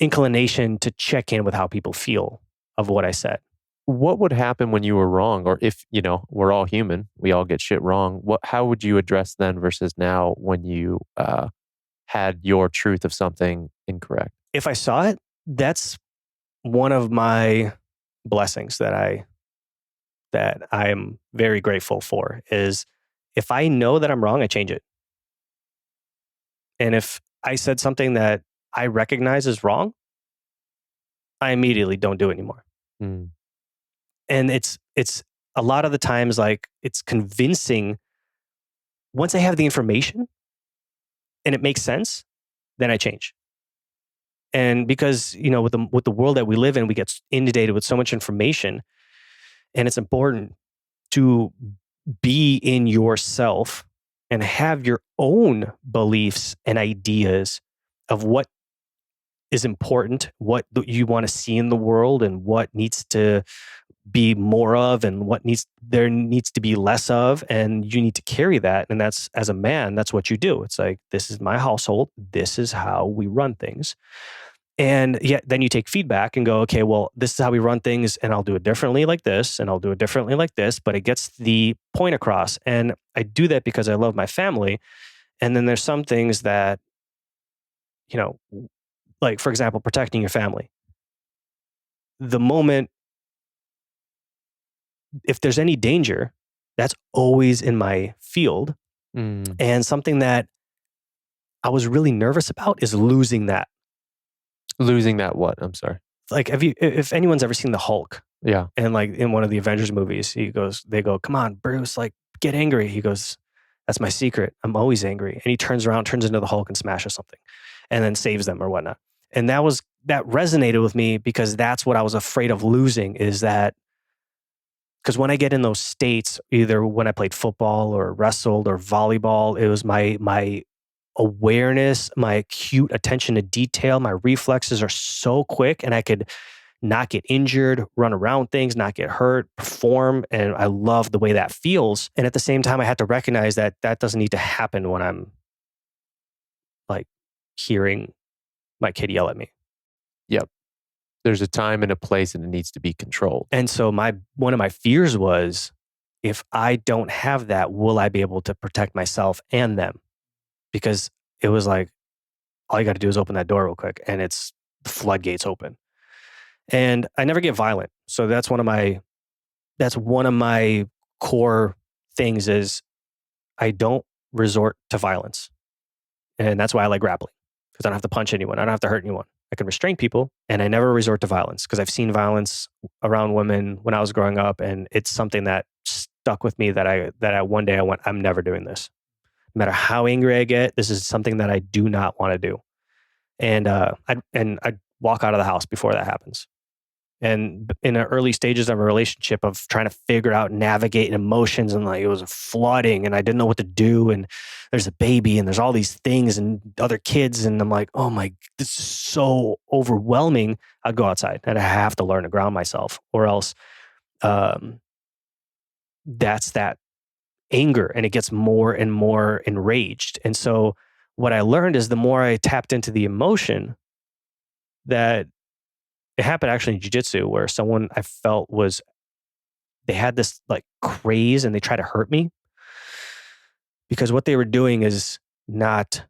inclination to check in with how people feel of what I said. What would happen when you were wrong? Or if, we're all human, we all get shit wrong. How would you address then versus now when you had your truth of something incorrect? If I saw it, that's one of my blessings that I am very grateful for, is if I know that I'm wrong, I change it. And if I said something that I recognize as wrong, I immediately don't do it anymore. Mm. And it's a lot of the times, like, it's convincing. Once I have the information and it makes sense, then I change. And because, with the world that we live in, we get inundated with so much information, and it's important to be in yourself and have your own beliefs and ideas of what is important, what you want to see in the world, and what needs to be more of, and what there needs to be less of. And you need to carry that. And that's, as a man, that's what you do. It's like, this is my household. This is how we run things. And then you take feedback and go, okay, well, this is how we run things, and I'll do it differently like this, and I'll do it differently like this, but it gets the point across. And I do that because I love my family. And then there's some things that, like, for example, protecting your family. The moment, if there's any danger, that's always in my field. Mm. And something that I was really nervous about is losing that. Losing that what? I'm sorry. Like, if anyone's ever seen the Hulk, Yeah. and like in one of the Avengers movies, they go, come on, Bruce, like, get angry. He goes, that's my secret. I'm always angry. And he turns around, turns into the Hulk, and smashes something, and then saves them or whatnot. And that resonated with me, because that's what I was afraid of losing, is that, because when I get in those states, either when I played football or wrestled or volleyball, it was my awareness, my acute attention to detail, my reflexes are so quick, and I could not get injured, run around things, not get hurt, perform. And I love the way that feels. And at the same time, I had to recognize that doesn't need to happen when I'm, like, hearing my kid yell at me. Yep. There's a time and a place, and it needs to be controlled. And so one of my fears was, if I don't have that, will I be able to protect myself and them? Because it was like, all you got to do is open that door real quick, and it's the floodgates open. And I never get violent. So that's one of my core things, is I don't resort to violence. And that's why I like grappling, because I don't have to punch anyone. I don't have to hurt anyone. I can restrain people, and I never resort to violence, because I've seen violence around women when I was growing up, and it's something that stuck with me, that I one day I went, I'm never doing this. No matter how angry I get, this is something that I do not want to do. And I'd walk out of the house before that happens. And in the early stages of a relationship, of trying to figure out, navigate emotions, and like, it was flooding, and I didn't know what to do. And there's a baby, and there's all these things, and other kids, and I'm like, oh my, this is so overwhelming. I'd go outside, and I have to learn to ground myself, or else that's that anger, and it gets more and more enraged. And so what I learned is, the more I tapped into the emotion, that it happened actually in jiu-jitsu, where someone I felt they had this like craze, and they tried to hurt me, because what they were doing is not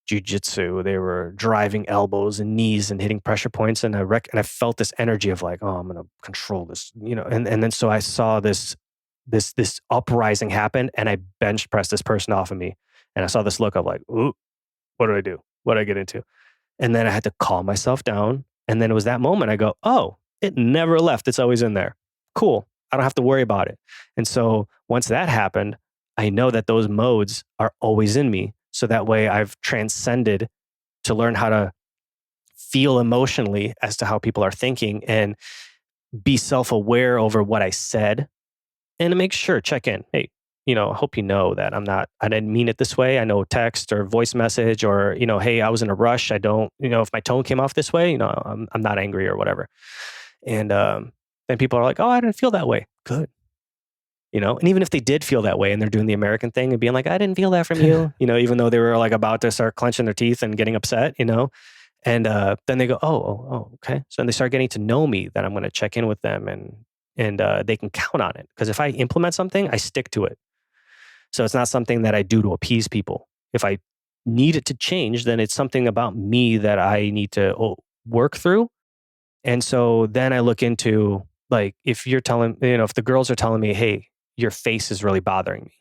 jiu-jitsu. They were driving elbows and knees and hitting pressure points. And I felt this energy of like, oh, I'm going to control this, and then so I saw this uprising happen, and I bench pressed this person off of me. And I saw this look of like, ooh, what did I do? What did I get into? And then I had to calm myself down. And then it was that moment I go, oh, it never left. It's always in there. Cool. I don't have to worry about it. And so once that happened, I know that those modes are always in me. So that way I've transcended to learn how to feel emotionally as to how people are thinking and be self-aware over what I said, and to make sure, check in. Hey, I hope you know that I didn't mean it this way. I know text or voice message or, hey, I was in a rush. I don't, if my tone came off this way, I'm not angry or whatever. And then people are like, oh, I didn't feel that way. Good. And even if they did feel that way and they're doing the American thing and being like, I didn't feel that from you, even though they were like about to start clenching their teeth and getting upset, and then they go, oh, okay. So then they start getting to know me, that I'm going to check in with them and they can count on it. Because if I implement something, I stick to it. So it's not something that I do to appease people. If I need it to change, then it's something about me that I need to work through. And so then I look into, like, if the girls are telling me, hey, your face is really bothering me.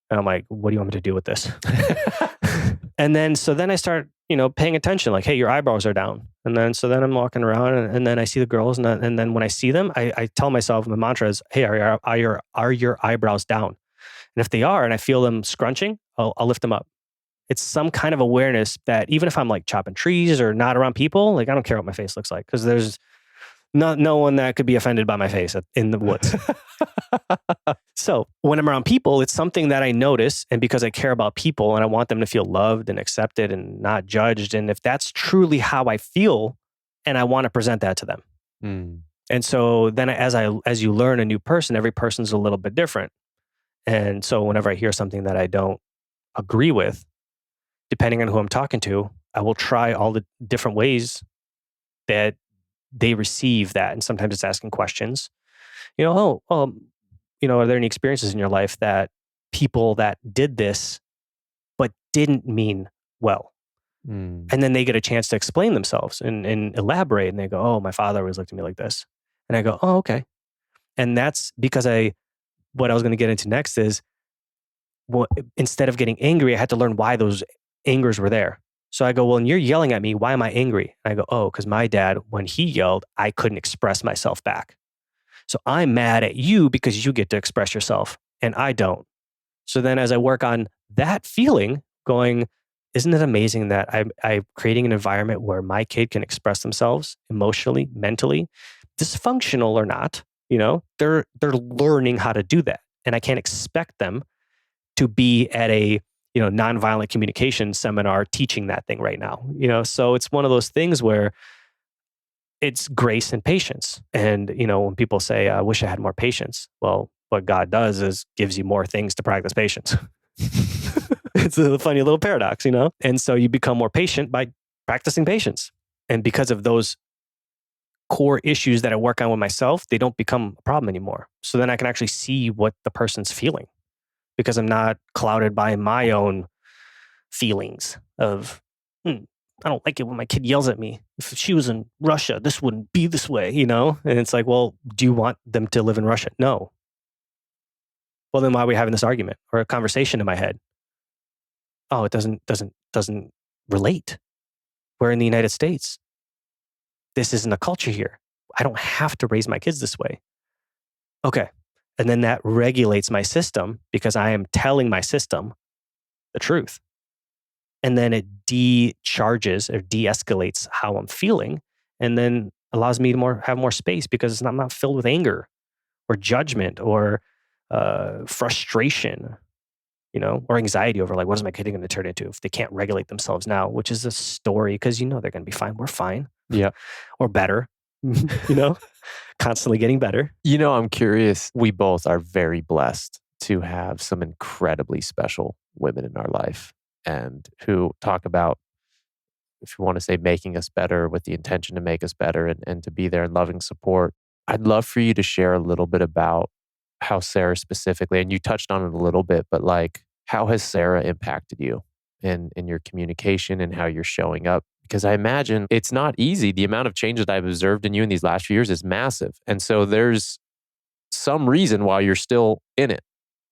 And I'm like, what do you want me to do with this? And then I start, paying attention, like, hey, your eyebrows are down. And then I'm walking around and then I see the girls. And then when I see them, I tell myself, my mantra is, hey, are your eyebrows down? And if they are, and I feel them scrunching, I'll lift them up. It's some kind of awareness that even if I'm like chopping trees or not around people, like I don't care what my face looks like, because there's no one that could be offended by my face in the woods. So when I'm around people, it's something that I notice, and because I care about people and I want them to feel loved and accepted and not judged, and if that's truly how I feel, and I want to present that to them. And so then as you learn a new person, every person's a little bit different. And so whenever I hear something that I don't agree with, depending on who I'm talking to, I will try all the different ways that they receive that. And sometimes it's asking questions. Are there any experiences in your life that people that did this but didn't mean well? And then they get a chance to explain themselves and elaborate. And they go, oh, my father always looked at me like this. And I go, oh, okay. And that's because what I was going to get into next is, well, instead of getting angry, I had to learn why those angers were there. So I go, well, and you're yelling at me. Why am I angry? And I go, oh, because my dad, when he yelled, I couldn't express myself back. So I'm mad at you because you get to express yourself and I don't. So then as I work on that feeling, going, isn't it amazing that I'm creating an environment where my kid can express themselves emotionally, mentally, dysfunctional or not, they're learning how to do that. And I can't expect them to be at a nonviolent communication seminar teaching that thing right now. So it's one of those things where it's grace and patience. And when people say, I wish I had more patience, well, what God does is gives you more things to practice patience. It's a funny little paradox, and so you become more patient by practicing patience. And because of those core issues that I work on with myself, they don't become a problem anymore. So then I can actually see what the person's feeling, because I'm not clouded by my own feelings of, I don't like it when my kid yells at me. If she was in Russia, this wouldn't be this way, And it's like, well, do you want them to live in Russia? No. Well, then why are we having this argument or a conversation in my head? Oh, it doesn't relate. We're in the United States. This isn't a culture here. I don't have to raise my kids this way. Okay. And then that regulates my system because I am telling my system the truth. And then it de-charges or de-escalates how I'm feeling, and then allows me to have more space because I'm not filled with anger or judgment or frustration, or anxiety over like, what is my kid going to turn into if they can't regulate themselves now, which is a story because they're going to be fine. We're fine. Yeah. Or better, constantly getting better. I'm curious. We both are very blessed to have some incredibly special women in our life, and who talk about, if you want to say, making us better with the intention to make us better and to be there in loving support. I'd love for you to share a little bit about how Sarah specifically, and you touched on it a little bit, but like, how has Sarah impacted you in your communication and how you're showing up? Because I imagine it's not easy. The amount of change that I've observed in you in these last few years is massive. And so there's some reason why you're still in it,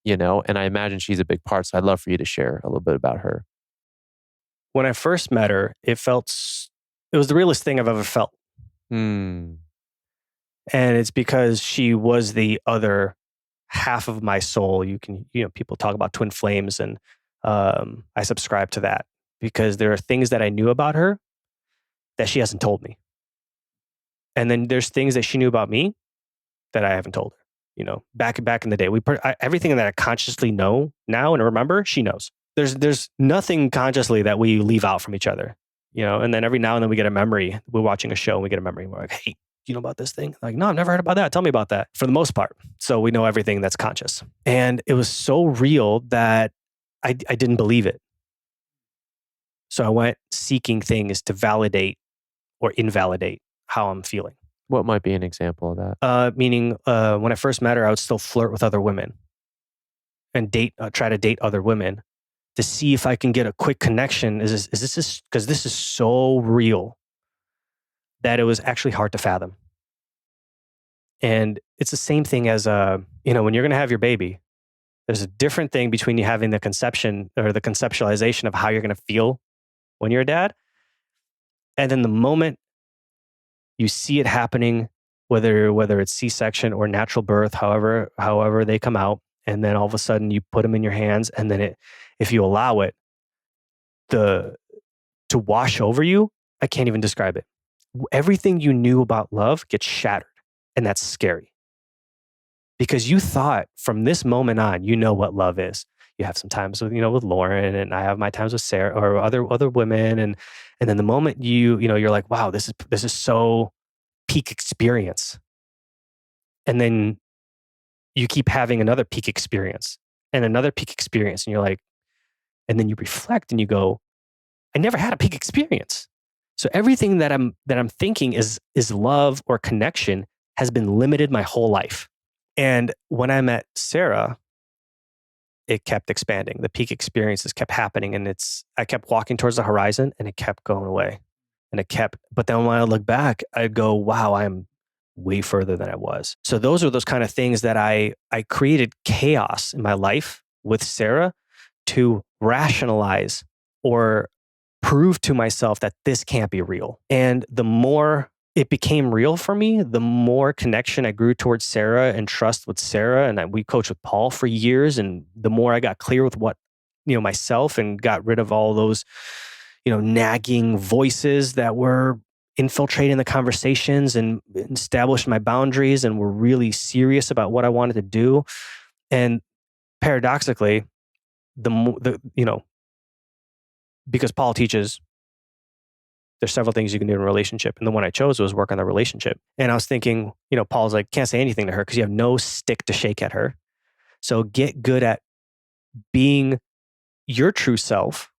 and I imagine she's a big part. So I'd love for you to share a little bit about her. When I first met her, it was the realest thing I've ever felt. And it's because she was the other half of my soul. People talk about twin flames, and I subscribe to that because there are things that I knew about her that she hasn't told me. And then there's things that she knew about me that I haven't told her. Back in the day, everything that I consciously know now and remember, she knows. There's nothing consciously that we leave out from each other, And then every now and then we get a memory. We're watching a show and we get a memory. And we're like, hey, you know about this thing? Like, no, I've never heard about that. Tell me about that. For the most part, so we know everything that's conscious. And it was so real that I didn't believe it. So I went seeking things to validate or invalidate how I'm feeling. What might be an example of that? Meaning, when I first met her, I would still flirt with other women and try to date other women to see if I can get a quick connection. Is this because this is so real that it was actually hard to fathom. And it's the same thing as when you're going to have your baby. There's a different thing between you having the conception or the conceptualization of how you're going to feel when you're a dad, and then the moment you see it happening, whether it's C-section or natural birth, however they come out, and then all of a sudden you put them in your hands, and then if you allow it, to wash over you, I can't even describe it. Everything you knew about love gets shattered, and that's scary. Because you thought from this moment on, you know what love is. You have some times with Lauren, and I have my times with Sarah or other women, and then the moment you're like, wow, this is so peak experience. And then you keep having another peak experience and another peak experience. And you're like, and then you reflect and you go, I never had a peak experience. So everything that I'm thinking is love or connection has been limited my whole life. And when I met Sarah, it kept expanding. The peak experiences kept happening, and I kept walking towards the horizon, and it kept going away. And but then when I look back, I'd go, wow, I'm way further than I was. So those are those kind of things that I created chaos in my life with Sarah to rationalize or prove to myself that this can't be real. And the more it became real for me, the more connection I grew towards Sarah and trust with Sarah. And we coached with Paul for years. And the more I got clear with what, myself, and got rid of all those, nagging voices that were infiltrating the conversations, and established my boundaries and were really serious about what I wanted to do. And paradoxically, because Paul teaches there's several things you can do in a relationship. And the one I chose was work on the relationship. And I was thinking, Paul's like, can't say anything to her because you have no stick to shake at her. So get good at being your true self.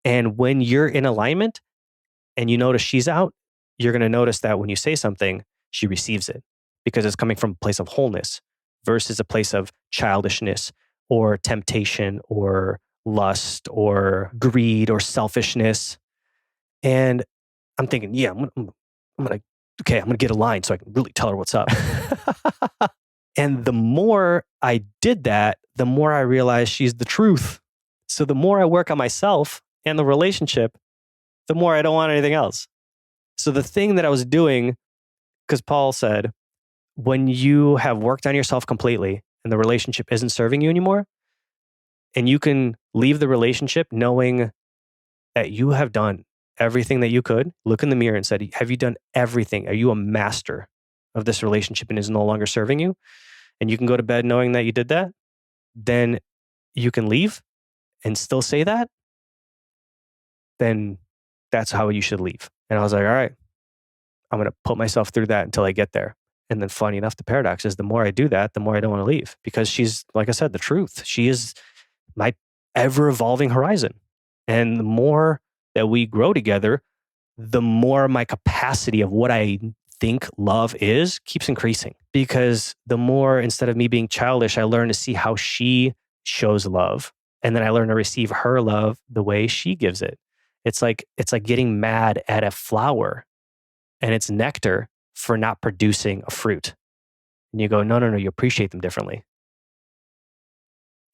And when you're in alignment and you notice she's out, you're going to notice that when you say something, she receives it because it's coming from a place of wholeness versus a place of childishness or temptation or lust or greed or selfishness. And I'm thinking, yeah, I'm gonna get aligned so I can really tell her what's up. And the more I did that, the more I realized she's the truth. So the more I work on myself and the relationship, the more I don't want anything else. So the thing that I was doing, because Paul said, when you have worked on yourself completely and the relationship isn't serving you anymore, and you can leave the relationship knowing that you have done everything that you could, look in the mirror and said, have you done everything? Are you a master of this relationship and is no longer serving you? And you can go to bed knowing that you did that, then you can leave and still say that, then that's how you should leave. And I was like, all right, I'm going to put myself through that until I get there. And then funny enough, the paradox is the more I do that, the more I don't want to leave, because she's, like I said, the truth. She is my ever evolving horizon. And the more that we grow together, the more my capacity of what I think love is keeps increasing. Because the more, instead of me being childish, I learn to see how she shows love. And then I learn to receive her love the way she gives it. It's like getting mad at a flower and its nectar for not producing a fruit. And you go, no, you appreciate them differently.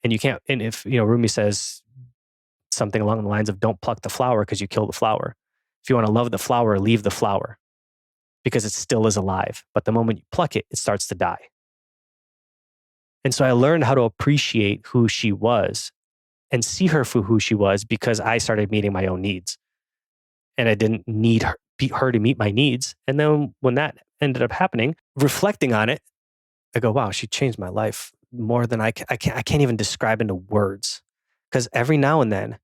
And you can't, and if, Rumi says something along the lines of don't pluck the flower because you kill the flower. If you want to love the flower, leave the flower because it still is alive. But the moment you pluck it, it starts to die. And so I learned how to appreciate who she was and see her for who she was because I started meeting my own needs. and I didn't need her to meet my needs. And then when that ended up happening, reflecting on it, I go, wow, she changed my life more than I can't even describe into words. Because every now and then,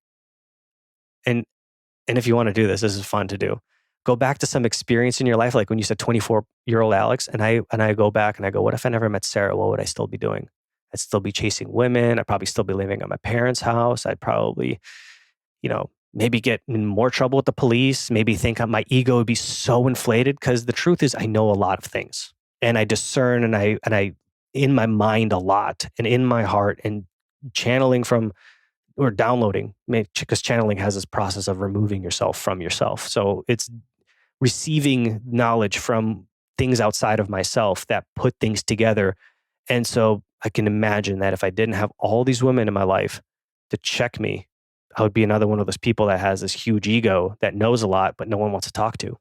and if you want to do this, this is fun to do. Go back to some experience in your life, like when you said 24-year-old Aleks, and I go back and I go, what if I never met Sarah? What would I still be doing? I'd still be chasing women. I'd probably still be living at my parents' house. I'd probably, maybe get in more trouble with the police. Maybe think my ego would be so inflated, because the truth is I know a lot of things, and I discern, and I in my mind a lot, and in my heart, and channeling from or downloading, because channeling has this process of removing yourself from yourself. So it's receiving knowledge from things outside of myself that put things together. And so I can imagine that if I didn't have all these women in my life to check me, I would be another one of those people that has this huge ego that knows a lot, but no one wants to talk to.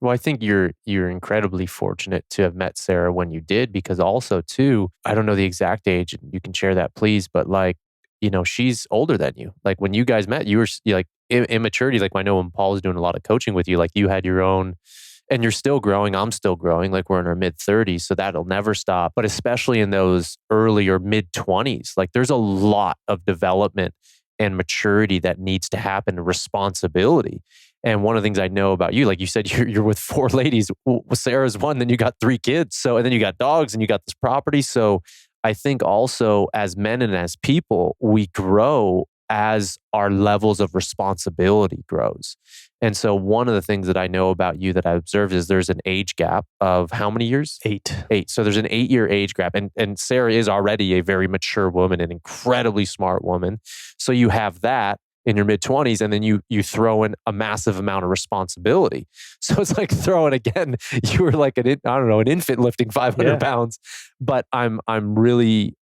Well, I think you're incredibly fortunate to have met Sarah when you did, because also too, I don't know the exact age, and you can share that please, but like, she's older than you. Like when you guys met, you were like immaturity. Like I know when Paul was doing a lot of coaching with you, like you had your own, and you're still growing. I'm still growing. Like we're in our mid 30s, so that'll never stop. But especially in those early or mid 20s, like there's a lot of development and maturity that needs to happen, and responsibility. And one of the things I know about you, like you said, you're with 4 ladies. Well, Sarah's one, then you got 3 kids. So, and then you got dogs, and you got this property. So I think also as men and as people, we grow as our levels of responsibility grows. And so one of the things that I know about you that I observed is there's an age gap of how many years? 8. 8. So there's an 8-year age gap. And Sarah is already a very mature woman, an incredibly smart woman. So you have that in your mid 20s, and then you throw in a massive amount of responsibility. So it's like throwing again, you were like an infant lifting 500 pounds. But I'm really,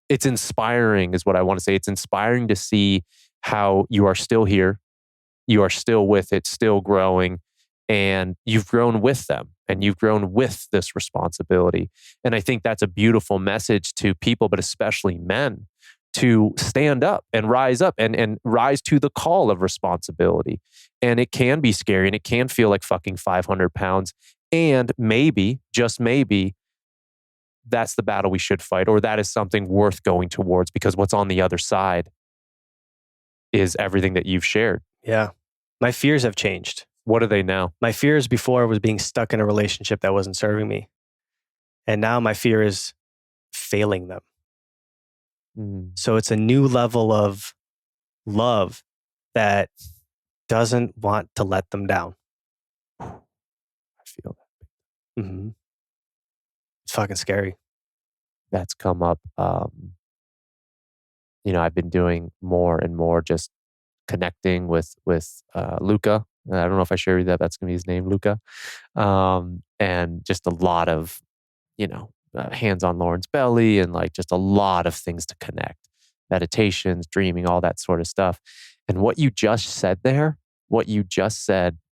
it's inspiring is what I want to say. It's inspiring to see how you are still here. You are still with it, still growing, and you've grown with them, and you've grown with this responsibility. And I think that's a beautiful message to people, but especially men, to stand up and rise to the call of responsibility. And it can be scary, and it can feel like fucking 500 pounds. And maybe, just maybe, that's the battle we should fight, or that is something worth going towards, because what's on the other side is everything that you've shared. Yeah. My fears have changed. What are they now? My fears before was being stuck in a relationship that wasn't serving me. And now my fear is failing them. So it's a new level of love that doesn't want to let them down. I feel that. Mm-hmm. It's fucking scary. That's come up. I've been doing more and more just connecting with Luca. I don't know if I shared you that. That's going to be his name, Luca. And just a lot of, hands on Lauren's belly, and like just a lot of things to connect, meditations, dreaming, all that sort of stuff. And what you just said,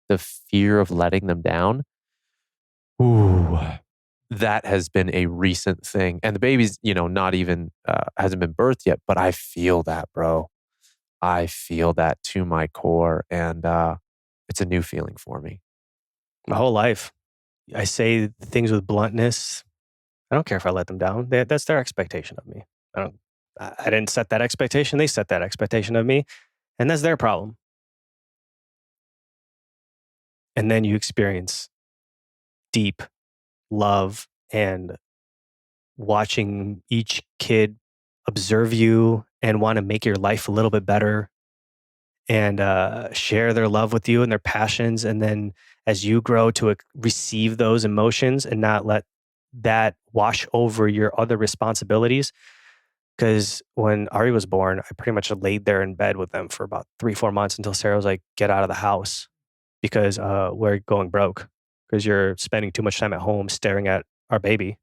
the fear of letting them down, that has been a recent thing. And the baby's, not even, hasn't been birthed yet, but I feel that, bro. I feel that to my core. And it's a new feeling for me. My whole life, I say things with bluntness. I don't care if I let them down. That's their expectation of me. I didn't set that expectation. They set that expectation of me, and that's their problem. And then you experience deep love and watching each kid observe you and want to make your life a little bit better, and share their love with you and their passions. And then as you grow to receive those emotions and not let that wash over your other responsibilities. Because when Ari was born, I pretty much laid there in bed with them for about 3-4 months until Sarah was like, get out of the house, because we're going broke, because you're spending too much time at home staring at our baby.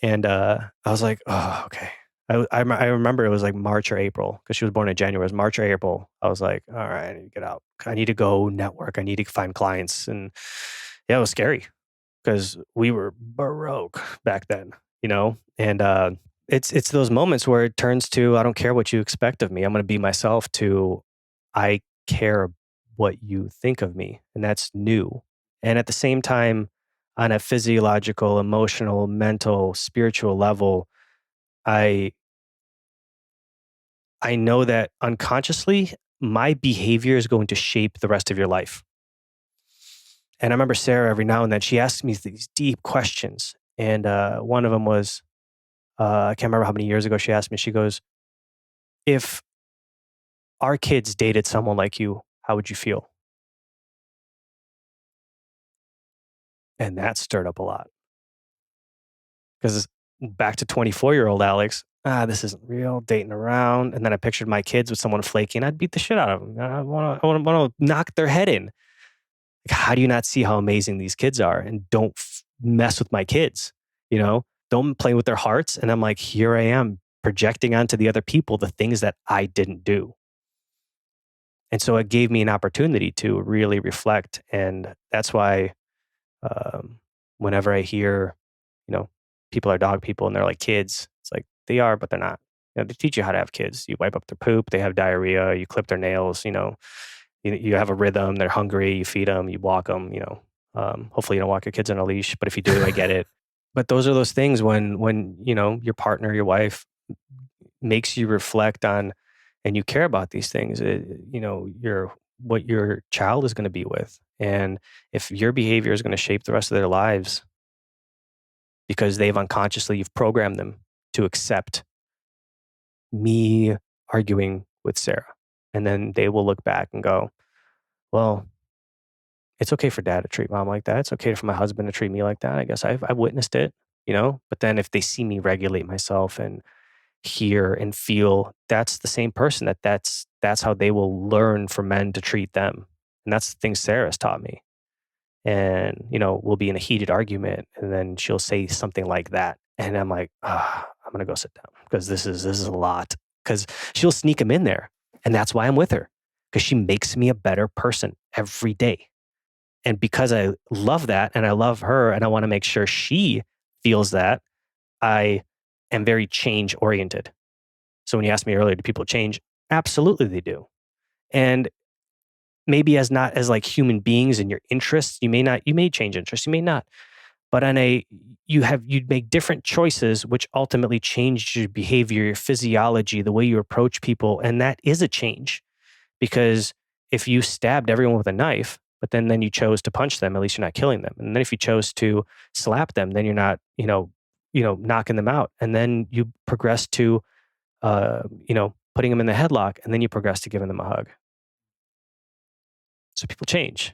And I was like, oh, okay. I remember it was like March or April, because she was born in January. It was March or April. I was like, all right, I need to get out. I need to go network. I need to find clients. And yeah, it was scary, because we were broke back then, and it's those moments where it turns to, I don't care what you expect of me. I'm going to be myself, to I care what you think of me. And that's new. And at the same time, on a physiological, emotional, mental, spiritual level, I I know that unconsciously my behavior is going to shape the rest of your life. And I remember Sarah every now and then she asks me these deep questions, and one of them was I can't remember how many years ago she asked me. She goes, "If our kids dated someone like you, how would you feel?" And that stirred up a lot because back to 24-year-old Alex, this isn't real, dating around. And then I pictured my kids with someone flaky and I'd beat the shit out of them. I want to knock their head in. Like, how do you not see how amazing these kids are? And don't mess with my kids, you know? Don't play with their hearts. And I'm like, here I am projecting onto the other people the things that I didn't do. And so it gave me an opportunity to really reflect. And that's why whenever I hear, you know, people are dog people and they're like kids, it's like they are, but they're not. They teach you how to have kids. You wipe up their poop, they have diarrhea, you clip their nails, you have a rhythm, they're hungry, you feed them, you walk them, hopefully you don't walk your kids on a leash, but if you do, I get it. But those are those things when your partner, your wife makes you reflect on and you care about these things, what your child is going to be with. And if your behavior is going to shape the rest of their lives because you've programmed them to accept me arguing with Sarah. And then they will look back and go, well, it's okay for dad to treat mom like that. It's okay for my husband to treat me like that. I guess I've witnessed it, But then if they see me regulate myself and hear and feel, that's the same person that's how they will learn for men to treat them. And that's the thing Sarah's taught me. And, we'll be in a heated argument and then she'll say something like that. And I'm like, I'm going to go sit down because this is a lot. Because she'll sneak him in there. And that's why I'm with her. Because she makes me a better person every day. And because I love that and I love her and I want to make sure she feels that, I am very change oriented. So when you asked me earlier, do people change? Absolutely they do. And maybe as not as like human beings and your interests, you may change interests, you may not. But you'd make different choices, which ultimately change your behavior, your physiology, the way you approach people. And that is a change. Because if you stabbed everyone with a knife, but then you chose to punch them, at least you're not killing them. And then if you chose to slap them, then you're not, knocking them out. And then you progress to, putting them in the headlock, and then you progress to giving them a hug. So people change.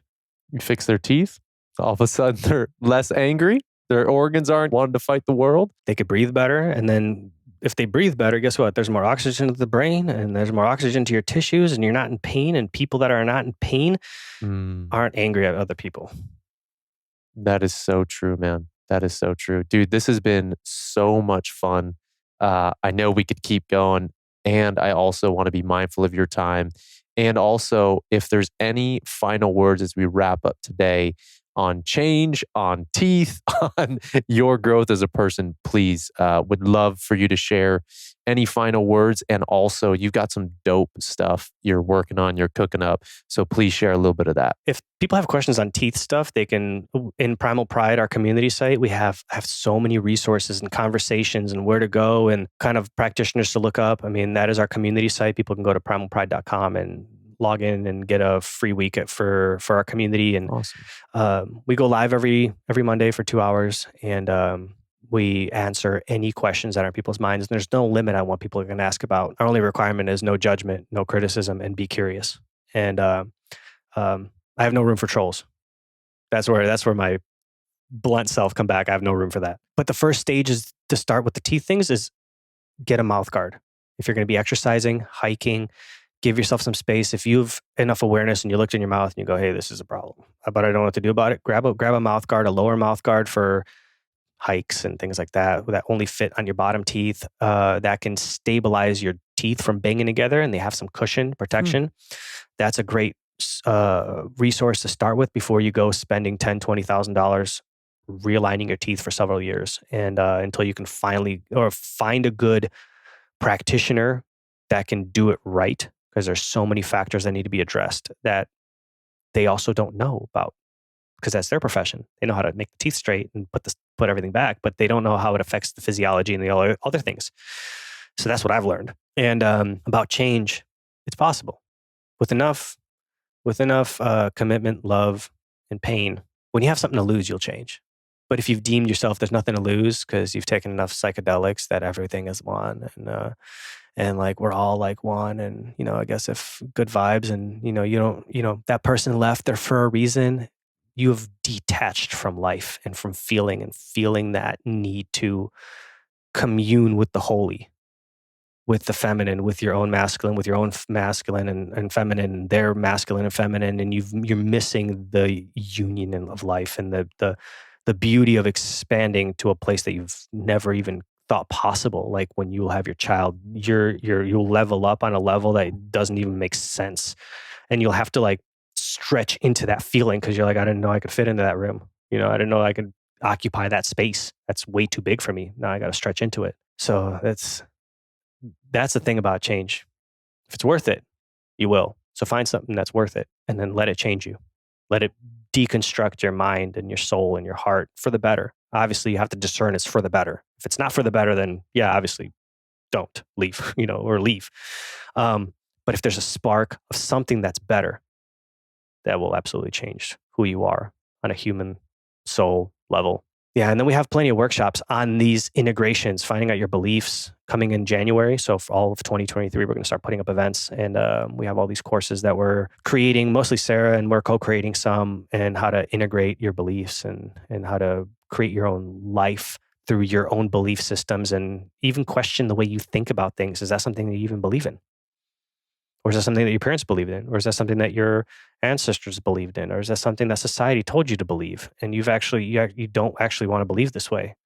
You fix their teeth, all of a sudden they're less angry. Their organs aren't wanting to fight the world. They could breathe better. And then if they breathe better, guess what? There's more oxygen to the brain and there's more oxygen to your tissues and you're not in pain. And people that are not in pain aren't angry at other people. That is so true, man. That is so true. Dude, this has been so much fun. I know we could keep going. And I also want to be mindful of your time. And also, if there's any final words as we wrap up today on change, on teeth, on your growth as a person, please, would love for you to share any final words. And also, you've got some dope stuff you're working on, you're cooking up. So please share a little bit of that. If people have questions on teeth stuff, they can, in Primal Pride, our community site, we have so many resources and conversations and where to go and kind of practitioners to look up. I mean, that is our community site. People can go to primalpride.com and log in and get a free week for our community. And awesome. We go live every Monday for 2 hours, and we answer any questions that are in people's minds. And there's no limit on what people are going to ask about. Our only requirement is no judgment, no criticism, and be curious. And I have no room for trolls. That's where my blunt self come back. I have no room for that. But the first stage is to start with the teeth things is get a mouth guard. If you're going to be exercising, hiking, give yourself some space. If you've enough awareness and you looked in your mouth and you go, hey, this is a problem, but I don't know what to do about it, grab a mouth guard, a lower mouth guard for hikes and things like that only fit on your bottom teeth, that can stabilize your teeth from banging together and they have some cushion protection. That's a great resource to start with before you go spending $10,000, $20,000 realigning your teeth for several years, and until you can finally find a good practitioner that can do it right because there's so many factors that need to be addressed that they also don't know about, because that's their profession. They know how to make the teeth straight and put everything back, but they don't know how it affects the physiology and the other things. So that's what I've learned. And about change, it's possible with enough commitment, love, and pain. When you have something to lose, you'll change. But if you've deemed yourself there's nothing to lose because you've taken enough psychedelics that everything is one, and like we're all like one, and I guess if good vibes, and that person left there for a reason, you have detached from life and from feeling that need to commune with the holy, with the feminine, with your own masculine, with your own masculine and feminine, their masculine and feminine, and you're missing the union of life and the beauty of expanding to a place that you've never even thought possible. Like when you will have your child, you'll level up on a level that doesn't even make sense, and you'll have to like stretch into that feeling because you're like, I didn't know I could fit into that room. I didn't know I could occupy that space. That's way too big for me. Now I got to stretch into it. So that's the thing about change. If it's worth it, you will. So find something that's worth it and then let it change you. Let it deconstruct your mind and your soul and your heart for the better. Obviously, you have to discern it's for the better. If it's not for the better, then yeah, obviously don't leave, or leave. But if there's a spark of something that's better, that will absolutely change who you are on a human soul level. Yeah, and then we have plenty of workshops on these integrations, finding out your beliefs, coming in January. So for all of 2023, we're going to start putting up events. And we have all these courses that we're creating, mostly Sarah, and we're co-creating some, and how to integrate your beliefs and how to create your own life through your own belief systems, and even question the way you think about things. Is that something that you even believe in? Or is that something that your parents believed in? Or is that something that your ancestors believed in? Or is that something that society told you to believe? And you don't actually want to believe this way.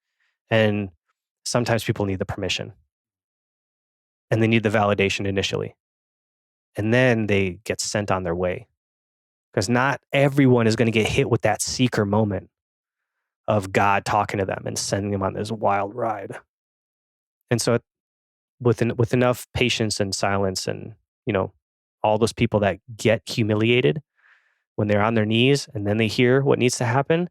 And sometimes people need the permission. And they need the validation initially. And then they get sent on their way. Because not everyone is going to get hit with that seeker moment of God talking to them and sending them on this wild ride. And so with enough patience and silence and all those people that get humiliated when they're on their knees and then they hear what needs to happen,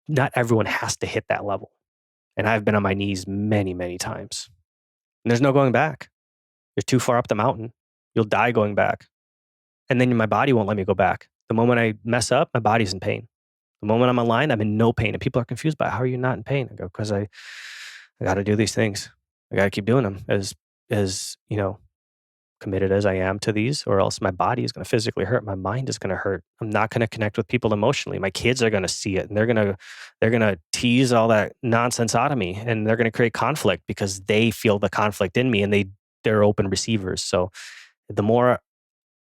not everyone has to hit that level. And I've been on my knees many, many times. And there's no going back. You're too far up the mountain. You'll die going back. And then my body won't let me go back. The moment I mess up, my body's in pain. The moment I'm aligned, I'm in no pain. And people are confused by, how are you not in pain? I go, because I got to do these things. I got to keep doing them as committed as I am to these, or else my body is going to physically hurt. My mind is going to hurt. I'm not going to connect with people emotionally. My kids are going to see it, and they're going to tease all that nonsense out of me, and they're going to create conflict because they feel the conflict in me, and they're open receivers. So the more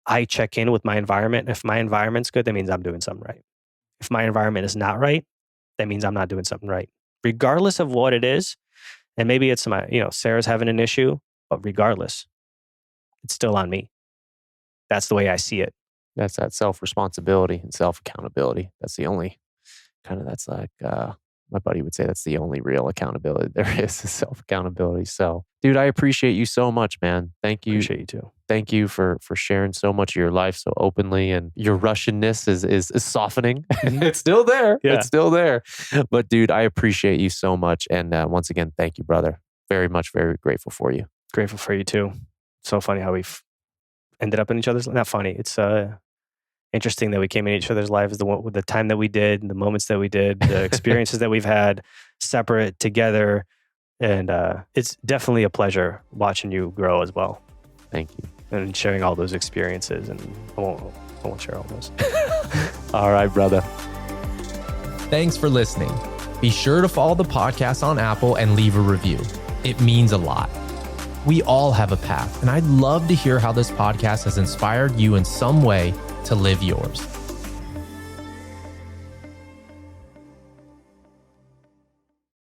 I check in with my environment, if my environment's good, that means I'm doing something right. If my environment is not right, that means I'm not doing something right, regardless of what it is. And maybe it's Sarah's having an issue, but regardless, it's still on me. That's the way I see it. That's that self-responsibility and self-accountability. That's the only that's like, my buddy would say that's the only real accountability there is self-accountability. So, dude, I appreciate you so much, man. Thank you. Appreciate you too. Thank you for sharing so much of your life so openly, and your Russianness is softening. It's still there. Yeah. It's still there. But dude, I appreciate you so much. And once again, thank you, brother. Very much, very grateful for you. Grateful for you too. So funny how we've ended up in each other's. Not funny. It's interesting that we came in each other's lives. The time that we did, the moments that we did, the experiences that we've had, separate, together, and it's definitely a pleasure watching you grow as well. Thank you. And sharing all those experiences. And I won't share all those. All right, brother. Thanks for listening. Be sure to follow the podcast on Apple and leave a review. It means a lot. We all have a path, and I'd love to hear how this podcast has inspired you in some way to live yours.